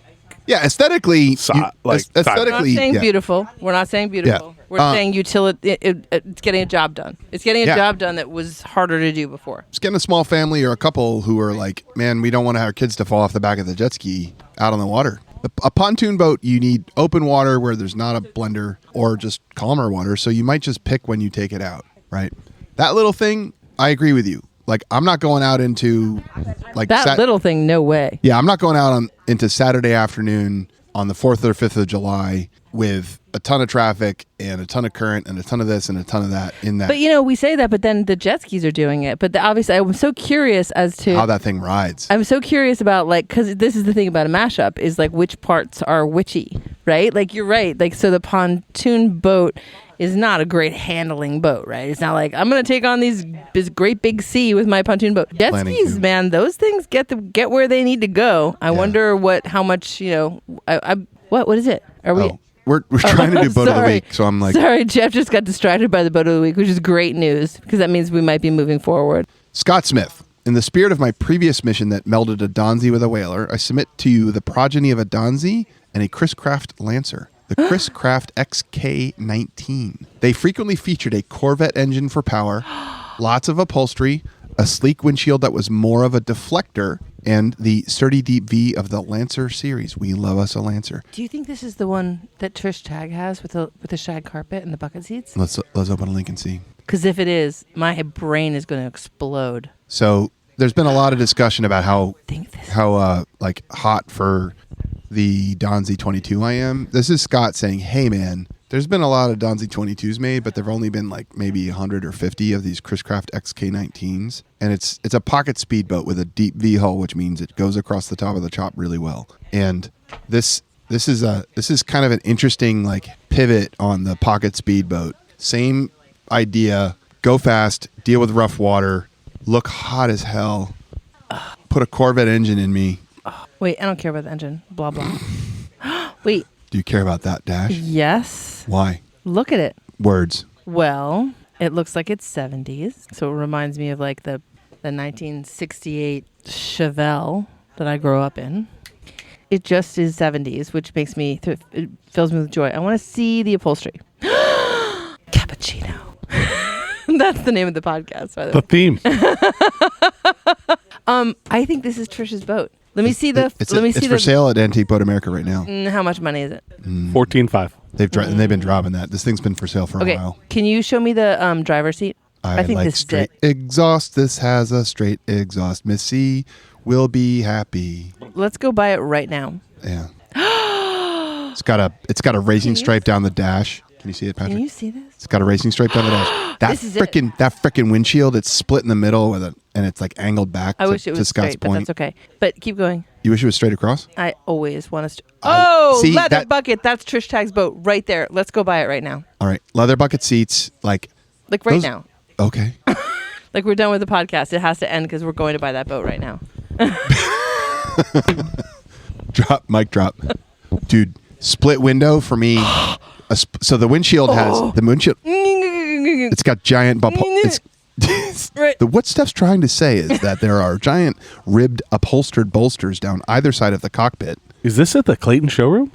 Yeah, aesthetically,
We're not
aesthetically,
saying
yeah.
beautiful. We're not saying beautiful.
Yeah.
We're saying it's getting a job done. It's getting a
Yeah.
job done that was harder to do before.
Just getting a small family or a couple who are like, man, we don't want our kids to fall off the back of the jet ski out on the water. A pontoon boat, you need open water where there's not a blender or just calmer water. So you might just pick when you take it out, right? That little thing, I agree with you. Like, I'm not going out into
That little thing, no way.
Yeah, I'm not going out into Saturday afternoon on the 4th or 5th of July with a ton of traffic and a ton of current and a ton of this and a ton of that in that.
But we say that, but then the jet skis are doing it. But obviously, I'm so curious as to
how that thing rides.
I'm so curious about because this is the thing about a mashup is which parts are whichy, right? You're right. So the pontoon boat is not a great handling boat, right? It's not like I'm going to take on this great big sea with my pontoon boat. Jet skis, man, those things get where they need to go. I wonder how much what is it? Are we?
We're trying to do boat of the week, so I'm like,
sorry, Jeff just got distracted by the boat of the week, which is great news because that means we might be moving forward.
Scott Smith. In the spirit of my previous mission that melded a Donzi with a whaler, I submit to you the progeny of a Donzi and a Chris Craft Lancer, the Chris Craft XK19. They frequently featured a Corvette engine for power, lots of upholstery, a sleek windshield that was more of a deflector, and the sturdy deep V of the Lancer series. We love us a Lancer.
Do you think this is the one that Trish Tag has with the shag carpet and the bucket seats?
Let's open a link and see.
Because if it is, my brain is going to explode.
So there's been a lot of discussion about how hot for the Donzi 22 I am. This is Scott saying, hey man, there's been a lot of Donzi 22s made, but there've only been maybe 100 or 50 of these Chris Craft XK19s. And it's a pocket speedboat with a deep V hull, which means it goes across the top of the chop really well. And this is kind of an interesting pivot on the pocket speedboat. Same idea, go fast, deal with rough water, look hot as hell, put a Corvette engine in me.
Wait, I don't care about the engine. Blah, blah. Wait.
Do you care about that, Dash?
Yes.
Why?
Look at it.
Words.
Well, it looks like it's 70s. So it reminds me of the 1968 Chevelle that I grew up in. It just is 70s, which makes me, it fills me with joy. I want to see the upholstery. Cappuccino. That's the name of the podcast, by the way.
The theme.
I think this is Trish's boat. Let me see the.
It's for sale at Antique Boat America right now.
How much money is it?
14.5.
They've been dropping that. This thing's been for sale for a while.
Can you show me the driver's seat? I think
like
this is
straight
it.
exhaust. This has a straight exhaust. Missy will be happy.
Let's go buy it right now.
Yeah. It's got a racing stripe down the dash. Can you see it, Patrick?
Can you see this?
It's got a racing stripe down the dash. That frickin' windshield, it's split in the middle and it's angled back.
I wish it was
Scott's
straight, but
point.
that's okay. But keep going.
You wish it was straight across?
I always want to.
See,
leather bucket. That's Trish Tag's boat right there. Let's go buy it right now.
All right. Leather bucket seats,
Like right
Those-
now.
Okay.
Like we're done with the podcast. It has to end because we're going to buy that boat right now.
Mic drop. Dude, split window for me. So the windshield has the windshield. It's got giant bump.
Right.
What Steph's trying to say is that there are giant ribbed upholstered bolsters down either side of the cockpit.
Is this at the Clayton showroom?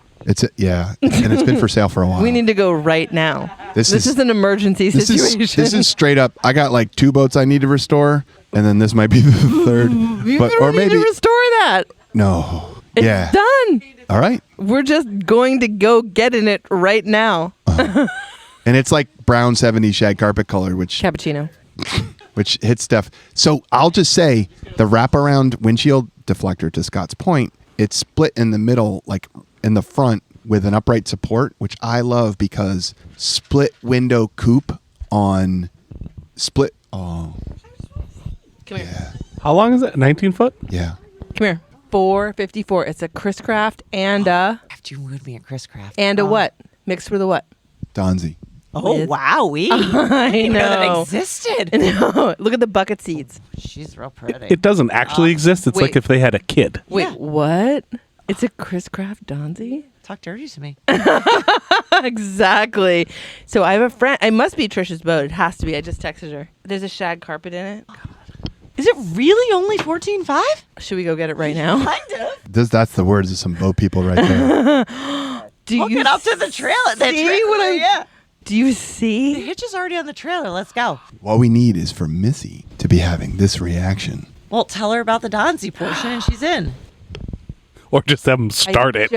Yeah, and it's been for sale for a while.
We need to go right now.
This
is an emergency
This
situation.
is straight up. I got like 2 boats I need to restore, and then this might be the third.
You
But
don't
or maybe
need to restore that.
no.
It's
Yeah.
done.
All right.
We're just going to go get in it right now.
And it's like brown 70s shag carpet color, which
Cappuccino.
hits Steph. So I'll just say the wraparound windshield deflector, to Scott's point, it's split in the middle, like in the front with an upright support, which I love because split window coupe on split. Oh,
Come here.
How long is it? 19 foot?
yeah.
Come here. 454. It's a Chris Craft and a
After you moved me at Chris Craft.
what? Mixed with a what?
Donzi.
Oh, wow.
I
That
know.
existed.
No. Look at the bucket seats.
She's real pretty.
It doesn't actually exist. It's
wait.
like if they had a kid.
Wait,
Yeah.
what? It's a Chris Craft Donzi?
Talk dirty to me.
Exactly. So I have a friend. It must be Trisha's boat. It has to be. I just texted her. There's a shag carpet in it.
Is it really only 14.5?
Should we go get it right now?
Kind of.
That's the words of some boat people right there.
Do
Hook it up to the trailer.
see what I'm-
Yeah.
Do you
The
see?
hitch is already on the trailer. Let's go.
What we need is for Missy to be having this reaction.
Well, tell her about the Donzi portion and she's in.
Or just have them start it.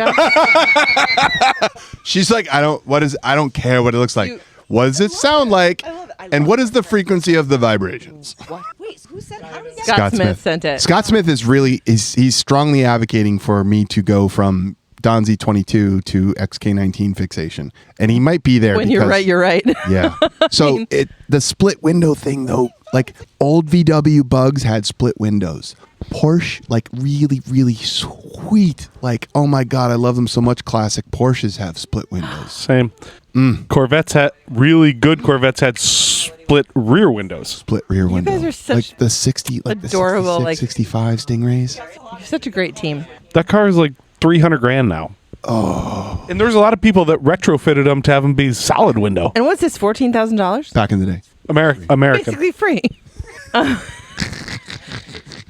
She's like, I don't care what it looks like.
You-
What does it sound like?
I love it. I love
And what is the frequency of the vibrations?
Wait, who said how do we get
Scott Smith sent it.
Scott Smith is he's strongly advocating for me to go from Donzi 22 to XK19 fixation. And he might be there
When
because,
you're right, you're right.
Yeah. So the split window thing though, like old VW Bugs had split windows. Porsche, like really, really sweet. Like, oh my God, I love them so much. Classic Porsches have split windows.
Same. Corvettes had split rear windows.
Split rear window.
guys are such
like the 60, like
adorable,
the
like-
65 Stingrays.
You're such a great team.
That car is like $300,000 now. Oh. And there's a lot of people that retrofitted them to have them be solid window.
And what's this? $14,000?
Back in the day.
American.
Basically free.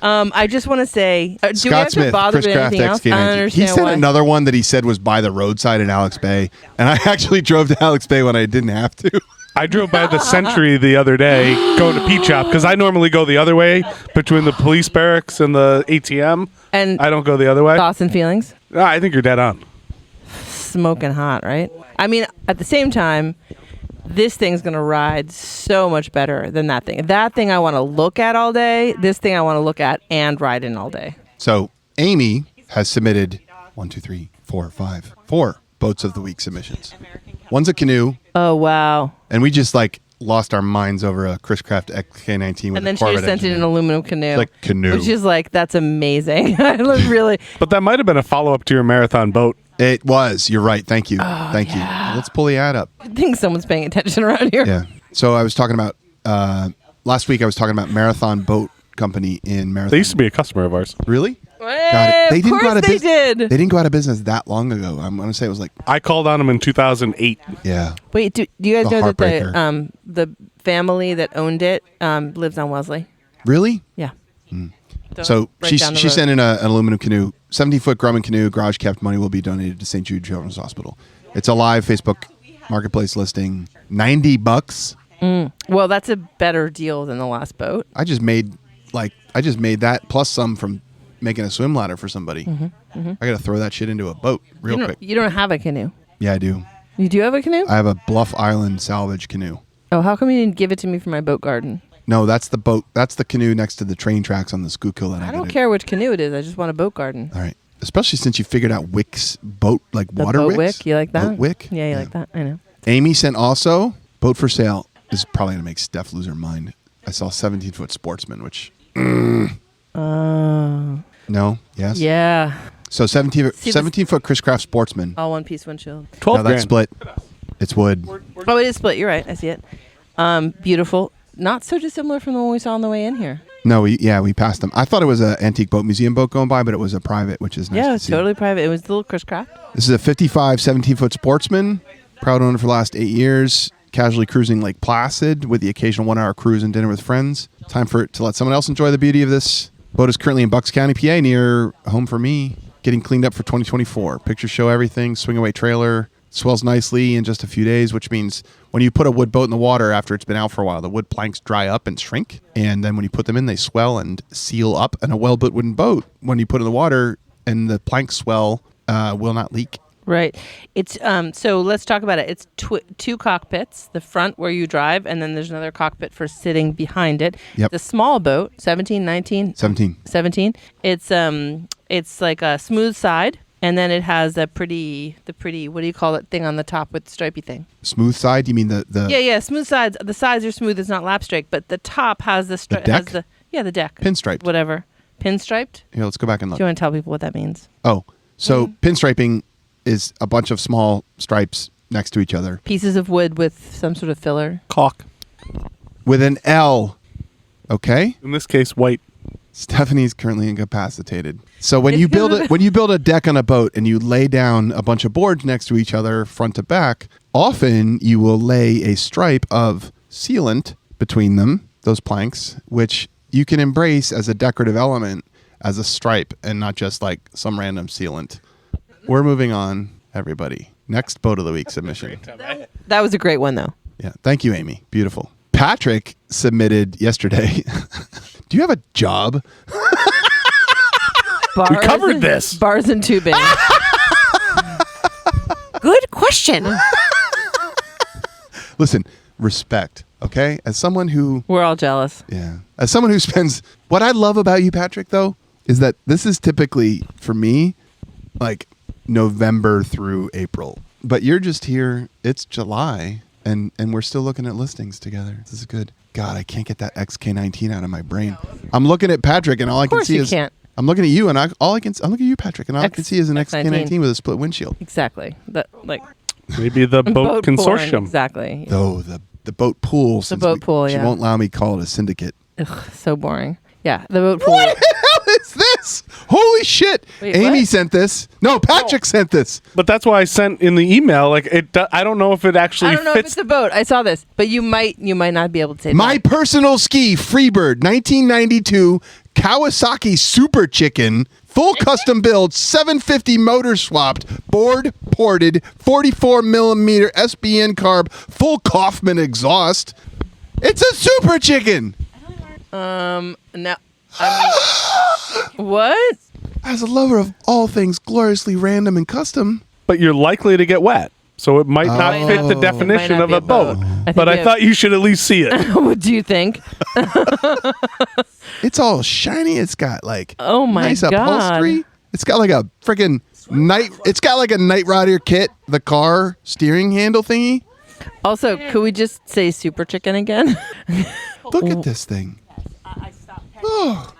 I just want to say, do we have
Scott
to
Smith,
bother
Chris
with
Craft
anything else? I don't
XK19. He
understand
sent
why.
another one that he said was by the roadside in Alex Bay. And I actually drove to Alex Bay when I didn't have to.
I drove by the Century the other day going to Peach Shop because I normally go the other way between the police barracks and the ATM.
And
I don't go the other way.
thoughts and feelings?
I think you're dead on.
Smoking hot, right? I mean, at the same time, this thing's going to ride so much better than that thing. That thing I want to look at all day. This thing I want to look at and ride in all day.
So Amy has submitted 4 boats of the week submissions. One's a canoe,
Oh, wow.
and we just like lost our minds over a Chris Craft XK19 with
And then
a
she
Corvette
just sent
engine
in an aluminum canoe.
Like canoe.
Which is like, that's amazing. I look really.
But that might have been a follow up to your marathon boat.
It was. You're right. Thank you.
Oh,
Thank you. Let's pull the ad up.
I think someone's paying attention around here.
Yeah. So I was talking about last week. I was talking about Marathon Boat Company in Marathon.
They used to be a customer of ours.
Really?
Hey,
They
of
didn't go out
course
of
they
bus-
did.
They didn't go out of business that long ago. I'm going to say it was like,
I called on them in 2008.
yeah.
Wait, do you guys
The
know that
heartbreaker.
the family that owned it lives on Wellesley?
Really?
Yeah.
So
Right
she
down the
she
road.
sent in an aluminum canoe, 70-foot Grumman Canoe, garage kept. Money will be donated to St. Jude Children's Hospital. It's a live Facebook marketplace listing. $90.
Well, that's a better deal than the last boat.
I just made that plus some from making a swim ladder for somebody. I got to throw that shit into a boat real quick.
You don't have a canoe.
Yeah, I do.
You do have a canoe?
I have a Bluff Island salvage canoe.
Oh, how come you didn't give it to me for my boat garden?
No, that's the boat. That's the canoe next to the train tracks on the Schuylkill that I
I don't
gotta-
care which canoe it is. I just want a boat garden.
All right. Especially since you figured out Wick's boat, like
The
water
boat
wicks.
wick. You like that?
Boat wick?
Yeah, you like that. I know.
Amy sent also boat for sale. This is probably going to make Steph lose her mind. I saw 17-foot Sportsman, which... No? Yes?
Yeah.
So 17-foot
17
Chris Craft Sportsman.
All one piece windshield.
12
Now that's
grand.
split. It's wood.
Oh, it is split. You're right. I see it. Beautiful. Not so dissimilar from the one we saw on the way in here.
No, we passed them. I thought it was an antique boat museum boat going by, but it was a private, which is nice
Yeah, it
to
was
see.
totally private. It was the little Chris Craft.
This is a 55 17-foot Sportsman, proud owner for the last 8 years, casually cruising Lake Placid with the occasional 1-hour cruise and dinner with friends. Time for it to let someone else enjoy the beauty of this. Boat is currently in Bucks County, PA, near home for me, getting cleaned up for 2024. Pictures show everything, swing away trailer, swells nicely in just a few days, which means when you put a wood boat in the water after it's been out for a while, the wood planks dry up and shrink. And then when you put them in, they swell and seal up. And a well-built wooden boat, when you put it in the water and the planks swell, will not leak.
Right. It's so let's talk about it. It's two cockpits, the front where you drive, and then there's another cockpit for sitting behind it.
Yep.
The small boat, 17, 19?
17.
17. It's like a smooth side, and then it has the pretty, what do you call it, thing on the top with the stripy thing?
Smooth side? You mean the
Yeah, smooth sides. The sides are smooth. It's not lapstrake, but the top has the
The deck?
the deck.
pinstriped?
Whatever. Pinstriped?
Here, let's go back and
Do
look.
you want to tell people what that means?
Oh, so pinstriping is a bunch of small stripes next to each other
Pieces of wood with some sort of filler.
Caulk.
with an L. Okay?
In this case, white.
Stephanie's currently incapacitated. So when you build a deck on a boat and you lay down a bunch of boards next to each other front to back, often you will lay a stripe of sealant between them, those planks, which you can embrace as a decorative element as a stripe and not just like some random sealant. We're moving on, everybody. Next boat of the week submission.
That was a great one, though.
Yeah. Thank you, Amy. Beautiful. Patrick submitted yesterday. Do you have a job?
Bars,
covered this.
Bars and tubing.
Good question.
Listen, respect, okay? As someone who
We're all jealous.
as someone who spends what I love about you, Patrick, though, is that this is typically for me like November through April. But you're just here, it's July, and we're still looking at listings together. This is good. God, I can't get that XK19 out of my brain. I'm looking at Patrick, and all I can
course
see
you
is
can't.
I'm looking at you, and I'm looking at you, Patrick, and all I can see is an XK19 with a split windshield.
Exactly. That like
Maybe the boat
porn,
consortium.
exactly.
Though the boat pool, since
boat pool,
she
yeah.
won't allow me to call it a syndicate.
Ugh, so boring. Yeah, the boat pool.
What the hell is this? Holy shit!
Wait,
Amy
what?
sent this. No, Patrick sent this.
But that's why I sent in the email. Like I don't know if it actually
I don't know if
fits.
it's a boat. I saw this, but you might not be able to say
My
that.
personal ski Freebird 1992 Kawasaki Super Chicken, full custom build, 750 motor swapped, board ported, 44 millimeter SBN carb, full Kaufman exhaust. It's a Super Chicken.
No, I mean, what?
As a lover of all things gloriously random and custom,
But you're likely to get wet, so it might not
Oh.
fit the
It
definition
might not
of
be
a
a boat.
boat.
I think
But
we
I
have-
thought you should at least see it.
What do you think?
it's all shiny. It's got like
Oh my
nice
God.
upholstery. It's got like a freaking It's got like a Knight Rider kit, the car steering handle thingy.
Also, could we just say Super Chicken again?
Look at this thing. Oh.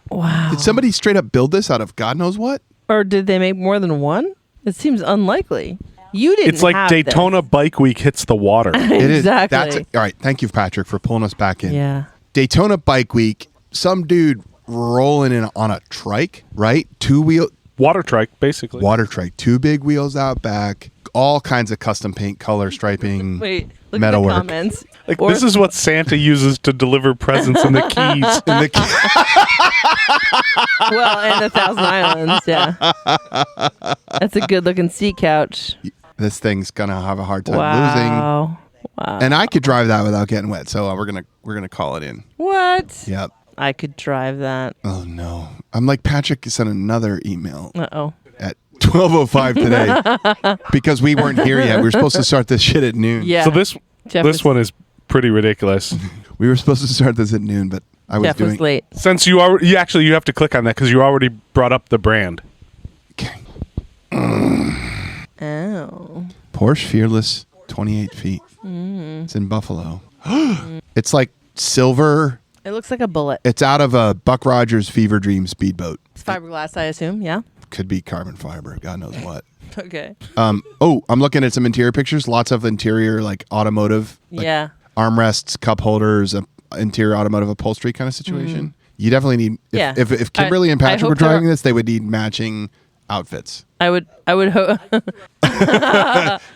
Wow.
Did somebody straight up build this out of God knows what?
Or did they make more than one? It seems unlikely. You didn't.
It's like
have
Daytona Bike Week hits the water.
This.
It is.
Exactly.
That's all right. Thank you, Patrick, for pulling us back in.
Yeah.
Daytona Bike Week. Some dude rolling in on a trike, right? Two-wheel
Water trike, basically.
water trike, two big wheels out back, all kinds of custom paint, color striping,
Wait. Look
metalwork.
at the comments.
Like
Or-
this is what Santa uses to deliver presents in the keys.
In the
Well, and 1,000 Islands. Yeah. That's a good-looking seat couch.
this thing's gonna have a hard time
Wow. Wow.
losing, and I could drive that without getting wet. So we're gonna call it in.
What?
Yep.
I could drive that.
Oh no. I'm like Patrick sent another email
Uh-oh.
at 12:05 today because we weren't here yet. We were supposed to start this shit at noon.
Yeah.
So this
Jeff
this
was-
one is pretty ridiculous.
We were supposed to start this at noon, but I was
Jeff
doing
was late.
Since you have to click on that because you already brought up the brand.
Okay.
Oh.
Porsche Fearless, 28 feet. It's in Buffalo. It's like silver.
It looks like a bullet.
It's out of a Buck Rogers Fever Dream speedboat.
It's fiberglass, I assume. Yeah.
Could be carbon fiber. God knows what.
Okay.
Oh, I'm looking at some interior pictures. Lots of interior, like automotive. Like,
Yeah.
armrests, cup holders, interior automotive upholstery kind of situation. You definitely need. If Kimberly and Patrick were driving this, they would need matching outfits.
I would hope.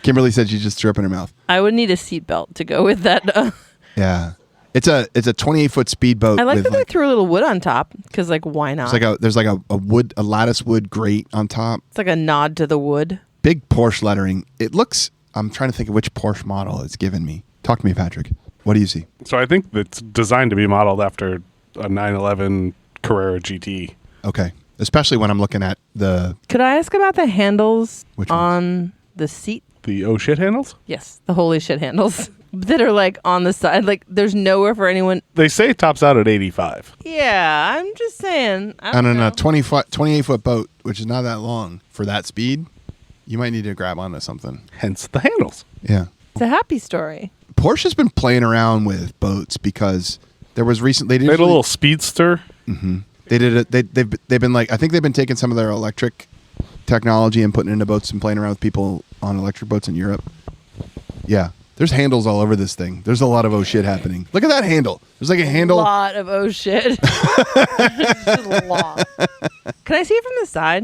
Kimberly said she just threw up in her mouth.
I would need a seatbelt to go with that.
Yeah. It's a 28-foot speedboat.
I like
with
that they threw a little wood on top because, like, why not?
There's like a lattice wood grate on top.
It's like a nod to the wood.
Big Porsche lettering. It looks. I'm trying to think of which Porsche model it's given me. Talk to me, Patrick. What do you see?
So I think it's designed to be modeled after a 911 Carrera GT.
Okay. Especially when I'm looking at the.
Could I ask about the handles
Which
on the seat?
The oh shit handles?
Yes, the holy shit handles that are like on the side. Like there's nowhere for anyone.
They say it tops out at 85.
Yeah, I'm just saying. I
On
don't know.
a 28-foot boat, which is not that long for that speed, you might need to grab onto something.
Hence the handles.
Yeah.
It's a happy story.
Porsche's been playing around with boats because there was recently
They had a little speedster.
They did it. They've been like, I think they've been taking some of their electric technology and putting it into boats and playing around with people on electric boats in Europe. Yeah. There's handles all over this thing. There's a lot of oh shit happening. Look at that handle. There's like a handle.
A lot of oh shit. Just a lot. Can I see it from the side?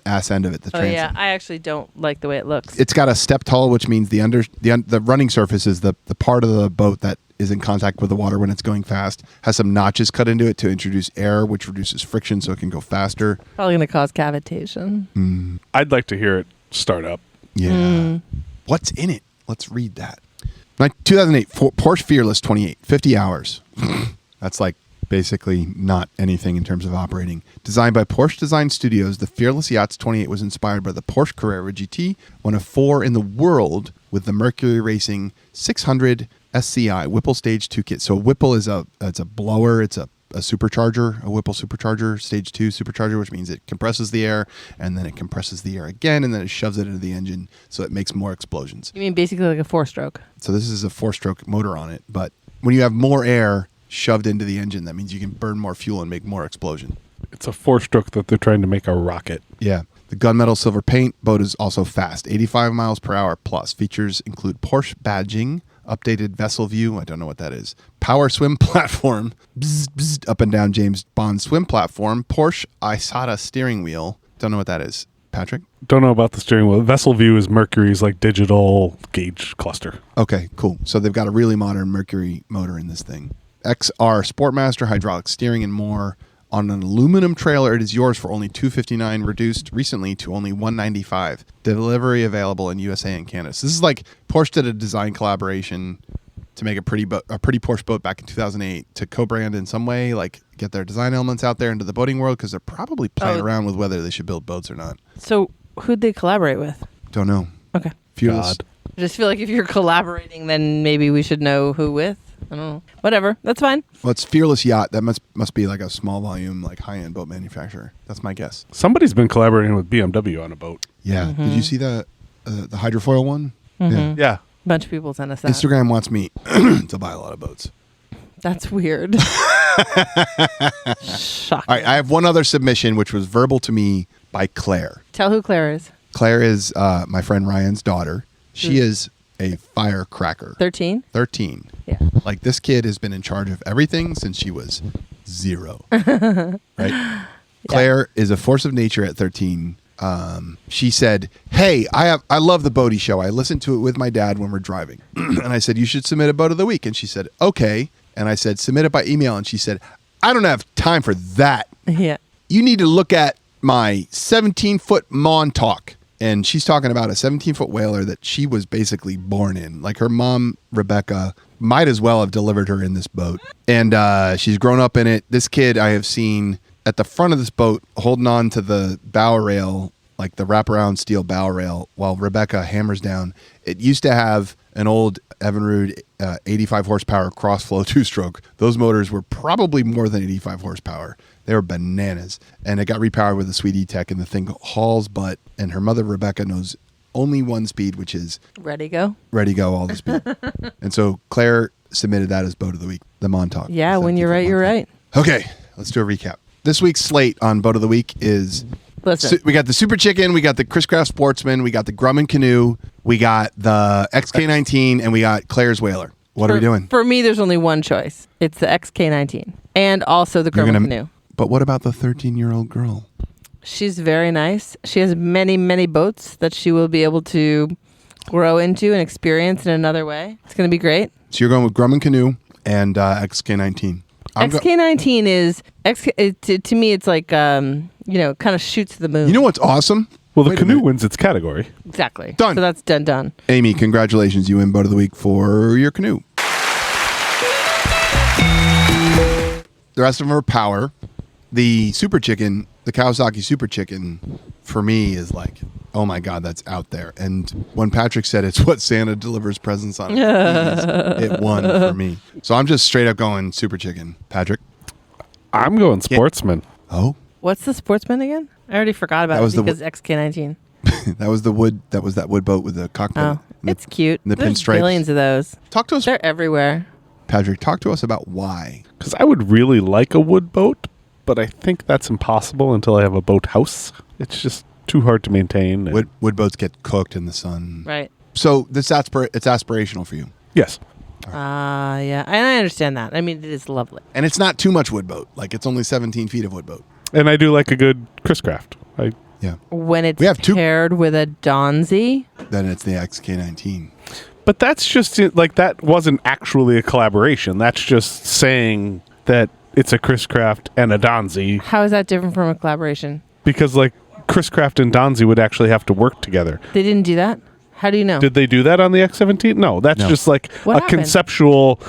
Ass end of it. The
Oh
transom.
yeah, I actually don't like the way it looks.
It's got a step tall, which means the running surface is the part of the boat that is in contact with the water when it's going fast. Has some notches cut into it to introduce air, which reduces friction so it can go faster.
Probably going to cause cavitation.
I'd like to hear it start up.
Yeah. What's in it? Let's read that. 2008 Porsche Fearless 28, 50 hours. That's like basically not anything in terms of operating. Designed by Porsche Design Studios, the Fearless Yachts 28 was inspired by the Porsche Carrera GT, one of 4 in the world with the Mercury Racing 600 SCI Whipple Stage 2 kit. So a Whipple is it's a blower, it's a supercharger, a Whipple supercharger, Stage 2 supercharger, which means it compresses the air and then it compresses the air again and then it shoves it into the engine so it makes more explosions.
You mean basically like a 4-stroke?
So this is a 4-stroke motor on it, but when you have more air shoved into the engine, that means you can burn more fuel and make more explosion.
It's a 4-stroke that they're trying to make a rocket.
Yeah. The gunmetal silver paint boat is also fast, 85 miles per hour plus. Features include Porsche badging, updated vessel view, I don't know what that is, power swim platform, bzz, bzz, up and down James Bond swim platform, Porsche Isata steering wheel, don't know what that is. Patrick?
Don't know about the steering wheel. Vessel View is Mercury's like digital gauge cluster.
Okay, cool. So they've got a really modern Mercury motor in this thing. XR Sportmaster, hydraulic steering, and more. On an aluminum trailer, it is yours for only $259, reduced recently to only $195. Delivery available in USA and Canada. So this is like Porsche did a design collaboration to make a pretty Porsche boat back in 2008 to co-brand in some way, like get their design elements out there into the boating world because they're probably playing around with whether they should build boats or not.
So who'd they collaborate with?
Don't know.
Okay.
Fearless.
God.
I just feel like if you're collaborating, then maybe we should know who with. I don't know. Whatever. That's fine.
Well, it's Fearless Yacht. That must be like a small volume, like high-end boat manufacturer. That's my guess.
Somebody's been collaborating with BMW on a boat.
Yeah.
Mm-hmm.
Did you see the hydrofoil one?
Mm-hmm.
Yeah.
A bunch of people sent us that.
Instagram wants me to buy a lot of boats.
That's weird. Shocking.
All right, I have one other submission, which was verbal to me by Claire.
Tell who Claire is.
Claire is my friend Ryan's daughter. She is a firecracker.
13?
13.
Yeah.
Like, this kid has been in charge of everything since she was 0. Right? Claire is a force of nature at 13. She said, "Hey, I love the Boaty Show. I listen to it with my dad when we're driving." And I said, "You should submit a boat of the week." And she said, "Okay." And I said, "Submit it by email." And she said, "I don't have time for that.
Yeah.
You need to look at my 17-foot Montauk." And she's talking about a 17-foot whaler that she was basically born in. Like, her mom, Rebecca, might as well have delivered her in this boat. And she's grown up in it. This kid I have seen at the front of this boat holding on to the bow rail, like the wraparound steel bow rail, while Rebecca hammers down. It used to have an old Evinrude 85 horsepower cross-flow 2-stroke. Those motors were probably more than 85 horsepower. They were bananas. And it got repowered with a sweet E-Tec, and the thing hauls butt. And her mother, Rebecca, knows only one speed, which is
Ready go?
ready go all the speed. And so Claire submitted that as boat of the week, the Montauk.
Yeah, when you're right, you're right.
Okay, let's do a recap. This week's slate on boat of the week is...
Listen.
We got the Super Chicken, we got the Chris Craft Sportsman, we got the Grumman Canoe, we got the XK19, and we got Claire's Whaler. What are we doing?
For me, there's only one choice. It's the XK19 and also the Grumman Canoe.
But what about the 13-year-old girl?
She's very nice. She has many, many boats that she will be able to grow into and experience in another way. It's going to be great.
So you're going with Grumman Canoe and XK19.
XK19 is to me. It's like kind of shoots to the moon.
You know what's awesome?
Well, the canoe wins its category.
Exactly.
Done.
So that's done.
Amy, congratulations. You win Boat of the Week for your canoe. The rest of them are power. The Super Chicken, the Kawasaki Super Chicken, for me is like, oh my God, that's out there. And when Patrick said it's what Santa delivers presents on, it won for me. So I'm just straight up going Super Chicken. Patrick?
I'm going Sportsman.
Oh?
What's the Sportsman again? I already forgot about it because XK19.
That was the wood. That was that wood boat with the cockpit.
Oh, it's cute.
And the
There's
pinstripes.
billions of those.
Talk to us,
They're everywhere.
Patrick. Talk to us about why.
Because I would really like a wood boat, but I think that's impossible until I have a boat house. It's just too hard to maintain. and-
Wood boats get cooked in the sun.
Right.
So it's aspirational for you,
Yes.
Yeah. And I understand that. I mean, it is lovely.
and it's not too much wood boat. Like it's only 17 feet of wood boat.
And I do like a good Chris Craft.
Yeah.
When it's
We have two-
paired with a Donzi.
Then it's the XK19.
But that's just like that wasn't actually a collaboration. That's just saying that it's a Chris Craft and a Donzi
How is that different from a collaboration?
because like Chris Craft and Donzi would actually have to work together.
They didn't do that? How do you know?
Did they do that on the X17? No, that's
No.
just like
What
a
happened?
conceptual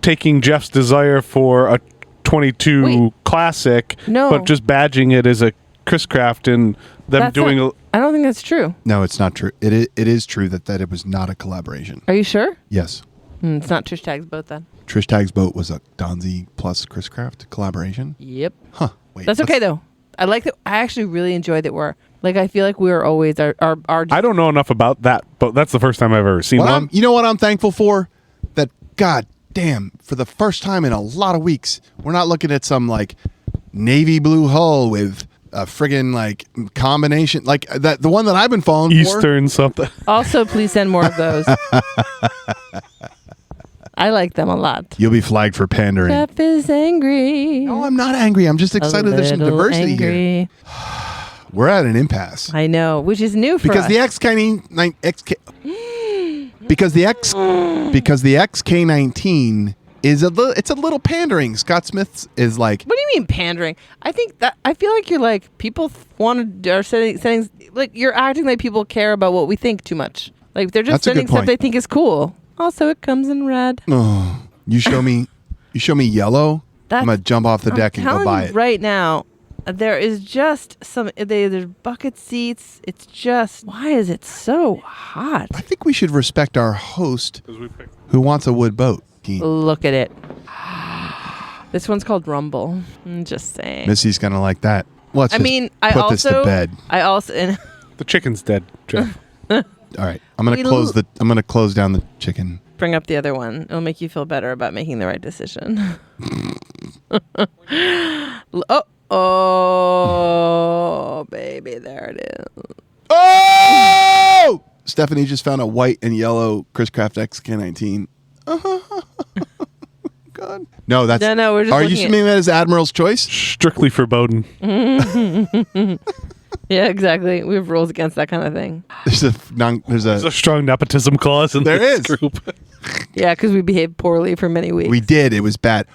taking Jeff's desire for a 22
Wait.
classic,
No.
but just badging it as a Chris Craft and them
That's
doing
not- I don't think that's true.
No, it's not true. It is true that it was not a collaboration.
Are you sure?
Yes.
It's not Trish Tag's boat then.
Trish Tag's boat was a Donzi plus Chris Craft collaboration.
Yep.
Huh. Wait.
That's okay though. I like that. I actually really enjoyed that. I feel like we were always our
I don't know enough about that, but that's the first time I've ever seen one.
You know what I'm thankful for? That God damn, for the first time in a lot of weeks, we're not looking at some like navy blue hull with a friggin' like combination like that. The one that I've been following
Eastern something.
Also, please send more of those. I like them a lot.
You'll be flagged for pandering.
Jeff is angry.
No, I'm not angry. I'm just
A
excited there's some
little
diversity here.
angry.
We're at an impasse.
I know, which is new for
Because
us.
the because the XK19 is it's a little pandering. Scott Smith's is like,
What do you mean pandering? I feel like you're like people are setting like you're acting like people care about what we think too much. Like they're just
That's a good
sending stuff
point.
they think is cool. Also, it comes in red.
oh, you show me yellow. I'm gonna jump off the deck and go buy it.
Right now, there is just there's bucket seats. It's just, why is it so hot?
I think we should respect our host who wants a wood boat.
Look at it. This one's called Rumble. I'm just saying.
Missy's gonna like that. Let's
I
just
mean,
put this to bed.
and
The chicken's dead, Jeff.
All right, I'm gonna close down the chicken.
bring up the other one. It'll make you feel better about making the right decision. Oh, baby, there it is.
Oh! Stephanie just found a white and yellow Chris Craft XK19. God. No, that's
No, we're just
Are you
looking at-
assuming that is Admiral's choice?
Strictly forbidden.
Yeah, exactly. We have rules against that kind of thing.
There's
There's a strong nepotism clause in
There
this
is.
group.
Yeah, because we behaved poorly for many weeks.
We did. It was bad.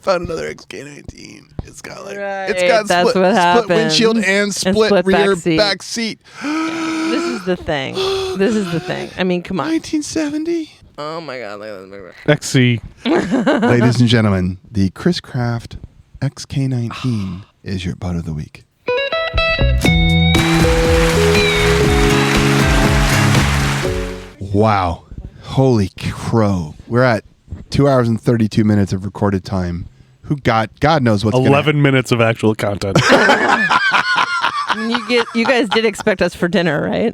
Found another XK19. It's got like it's
Right,
got
that's
split,
what
split
happens.
windshield and split
split back
rear
seat.
back seat.
This is the thing. This is the thing. I mean, come on.
1970.
Oh my God. Look at this.
XC.
Ladies and gentlemen, the Chris Craft XK19 is your butt of the week. Wow. Holy crow. We're at 2 hours and 32 minutes of recorded time. God knows what's going to
11 minutes of actual content.
You guys did expect us for dinner, right?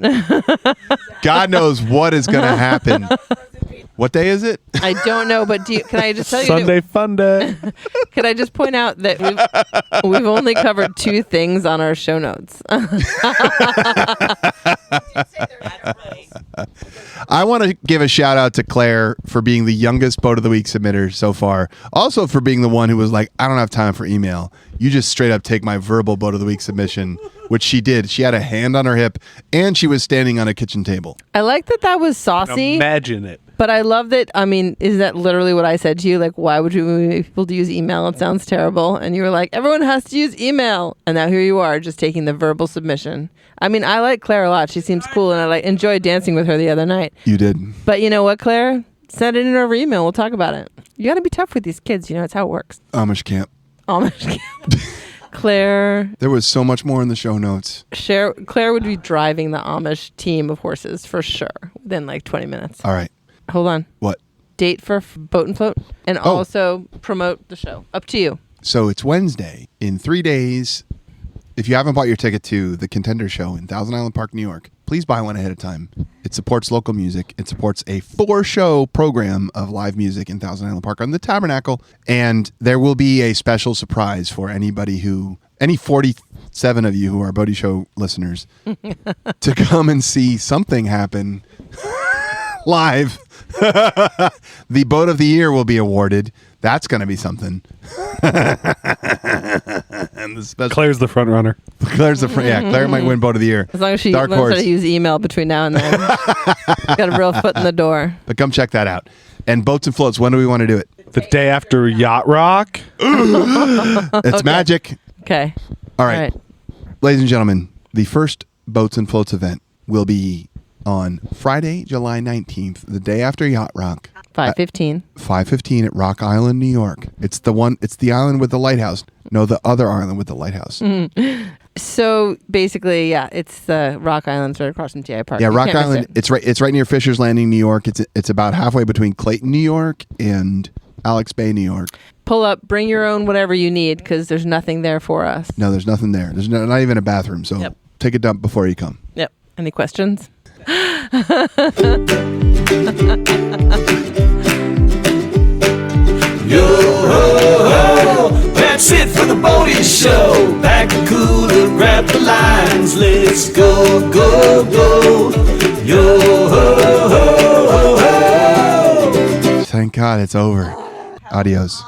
God knows what is going to happen. What day is it?
I don't know, but can I just tell you?
Sunday fun day.
Can I just point out that we've only covered 2 things on our show notes?
I want to give a shout out to Claire for being the youngest Boat of the Week submitter so far. Also for being the one who was like, I don't have time for email. You just straight up take my verbal Boat of the Week submission, which she did. She had a hand on her hip and she was standing on a kitchen table.
I like that was saucy.
Imagine it.
But I love that. I mean, is that literally what I said to you? Like, why would you want people to use email? It sounds terrible. And you were like, everyone has to use email. And now here you are, just taking the verbal submission. I mean, I like Claire a lot. She seems cool, and I enjoyed dancing with her the other night.
You did.
But you know what, Claire? Send it in over email. We'll talk about it. You got to be tough with these kids. You know, it's how it works.
Amish camp.
Amish camp. Claire.
There was so much more in the show notes.
Claire would be driving the Amish team of horses for sure within like 20 minutes.
All right.
Hold on.
What?
Date for Boat and Float, and also promote the show. Up to you.
So it's Wednesday. In 3 days, if you haven't bought your ticket to the Contender Show in Thousand Island Park, New York, please buy one ahead of time. It supports local music. It supports a 4-show program of live music in Thousand Island Park on the Tabernacle. And there will be a special surprise for any 47 of you who are Bodie Show listeners to come and see something happen live. The Boat of the Year will be awarded. That's going to be something. And
Claire's the front runner.
Claire's the front. Yeah, Claire might win Boat of the Year.
As long as she
Dark
learns how
horse.
to use email between now and then. Got a real foot in the door.
But come check that out. And Boats and Floats, when do we want to do it?
The day after Yacht Rock.
It's magic.
Okay.
All right. Ladies and gentlemen, the first Boats and Floats event will be on Friday, July 19th, the day after Yacht Rock.
5:15.
5:15 at Rock Island, New York. It's the island with the lighthouse. No, the other island with the lighthouse.
So basically, yeah, it's the Rock Islands right across from TI Park.
Yeah,
You
Rock
can't miss
Island.
it.
It's right near Fisher's Landing, New York. It's about halfway between Clayton, New York, and Alex Bay, New York.
Pull up, bring your own whatever you need, because there's nothing there for us.
No, there's nothing there. There's not even a bathroom. So
Yep.
take a dump before you come.
Yep. Any questions?
Yo ho ho, that's it for the Bodie Show. Pack the cooler, grab the lines, let's go, go, go. Yo ho ho ho ho.
Thank God it's over. Adios.